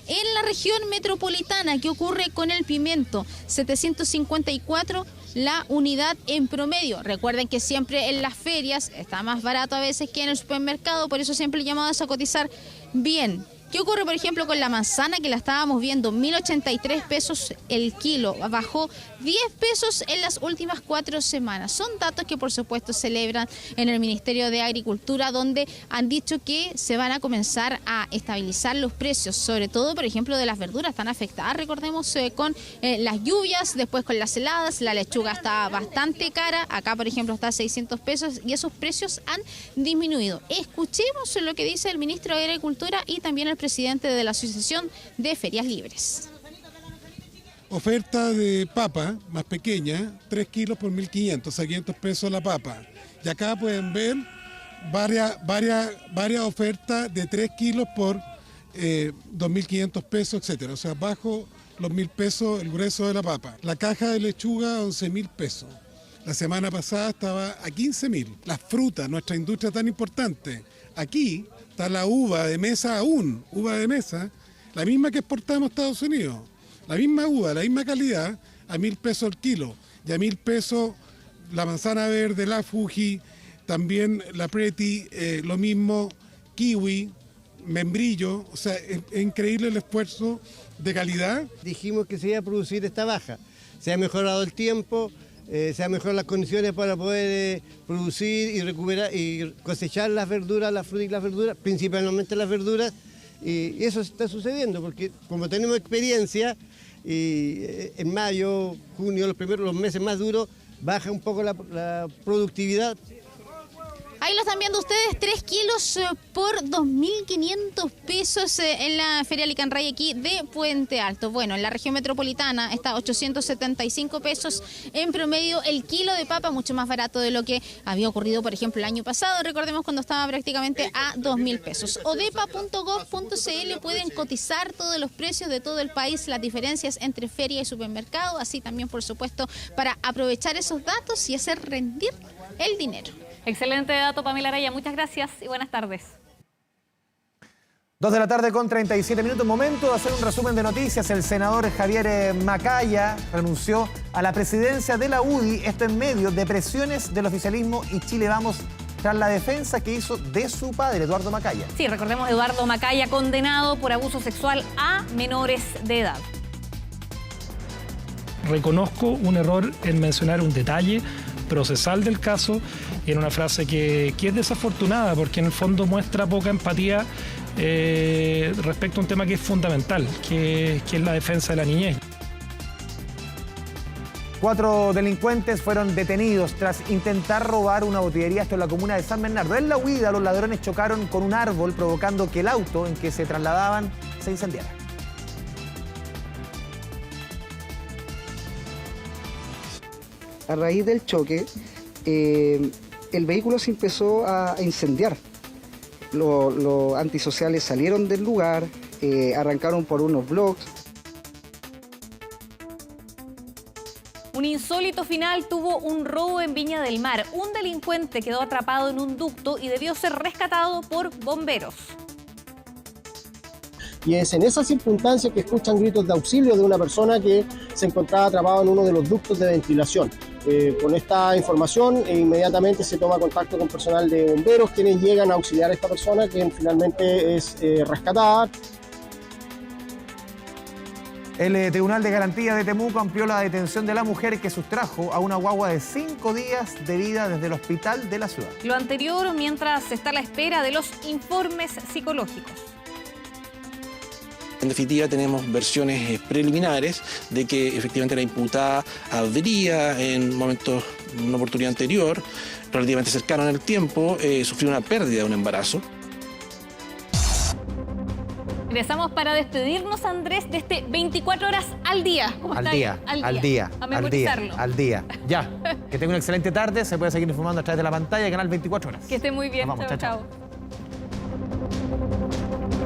en la región metropolitana. ¿Qué ocurre con el pimiento? 754 la unidad en promedio. Recuerden que siempre en las ferias está más barato a veces que en el supermercado, por eso siempre llamados a cotizar bien. ¿Qué ocurre, por ejemplo, con la manzana, que la estábamos viendo 1.083 pesos el kilo? Bajó 10 pesos en las últimas 4 semanas. Son datos que, por supuesto, celebran en el Ministerio de Agricultura, donde han dicho que se van a comenzar a estabilizar los precios, sobre todo, por ejemplo, de las verduras tan afectadas. Recordemos con las lluvias, después con las heladas, la lechuga está bastante cara. Acá, por ejemplo, está a 600 pesos y esos precios han disminuido. Escuchemos lo que dice el ministro de Agricultura y también el presidente de la Asociación de Ferias Libres. Oferta de papa más pequeña, 3 kilos por 1.500, a 500 pesos la papa. Y acá pueden ver varias ofertas de 3 kilos por 2.500 pesos, etcétera. O sea, bajo los 1.000 pesos el grueso de la papa. La caja de lechuga, 11.000 pesos. La semana pasada estaba a 15.000. Las frutas, nuestra industria tan importante. Aquí está la uva de mesa aún, uva de mesa, la misma que exportamos a Estados Unidos. La misma uva, la misma calidad, a 1.000 pesos el kilo. Y a 1.000 pesos la manzana verde, la Fuji, también la Preti, lo mismo, kiwi, membrillo. O sea, es increíble el esfuerzo de calidad. Dijimos que se iba a producir esta baja. Se ha mejorado el tiempo, se han mejorado las condiciones para poder producir y recuperar y cosechar las verduras, las frutas y las verduras, principalmente las verduras. Y eso está sucediendo porque como tenemos experiencia, y en mayo, junio, los meses más duros, baja un poco la productividad. Ahí lo están viendo ustedes, 3 kilos por 2.500 pesos en la Feria Alicanray aquí de Puente Alto. Bueno, en la región metropolitana está 875 pesos en promedio el kilo de papa, mucho más barato de lo que había ocurrido, por ejemplo, el año pasado. Recordemos cuando estaba prácticamente a 2.000 pesos. odepa.gov.cl pueden cotizar todos los precios de todo el país, las diferencias entre feria y supermercado, así también, por supuesto, para aprovechar esos datos y hacer rendir el dinero. Excelente dato, Pamela Araya. Muchas gracias y buenas tardes. 2 de la tarde con 37 minutos. Momento de hacer un resumen de noticias. El senador Javier Macaya renunció a la presidencia de la UDI, esto en medio de presiones del oficialismo y Chile Vamos tras la defensa que hizo de su padre, Eduardo Macaya. Sí, recordemos, Eduardo Macaya condenado por abuso sexual a menores de edad. Reconozco un error en mencionar un detalle procesal del caso y en una frase que es desafortunada porque en el fondo muestra poca empatía respecto a un tema que es fundamental, que es la defensa de la niñez. 4 delincuentes fueron detenidos tras intentar robar una botillería, esto en la comuna de San Bernardo. En la huida, los ladrones chocaron con un árbol, provocando que el auto en que se trasladaban se incendiara. A raíz del choque, el vehículo se empezó a incendiar. Los antisociales salieron del lugar, arrancaron por unos bloques. Un insólito final tuvo un robo en Viña del Mar. Un delincuente quedó atrapado en un ducto y debió ser rescatado por bomberos. Y es en esas circunstancias que escuchan gritos de auxilio de una persona que se encontraba atrapada en uno de los ductos de ventilación. Con esta información inmediatamente se toma contacto con personal de bomberos, quienes llegan a auxiliar a esta persona, que finalmente es rescatada. El Tribunal de Garantía de Temuco amplió la detención de la mujer que sustrajo a una guagua de 5 días de vida desde el hospital de la ciudad. Lo anterior mientras está a la espera de los informes psicológicos. en definitiva tenemos versiones preliminares de que efectivamente la imputada habría en momentos, una oportunidad anterior, relativamente cercano en el tiempo, sufrido una pérdida de un embarazo. Regresamos para despedirnos, Andrés, de este 24 horas al día. ¿Cómo está ahí? A memorizarlo. Al día. Ya. Que tenga una excelente tarde. Se puede seguir informando a través de la pantalla de Canal 24 Horas. Que esté muy bien. Nos vamos. Chao, Chao. chao.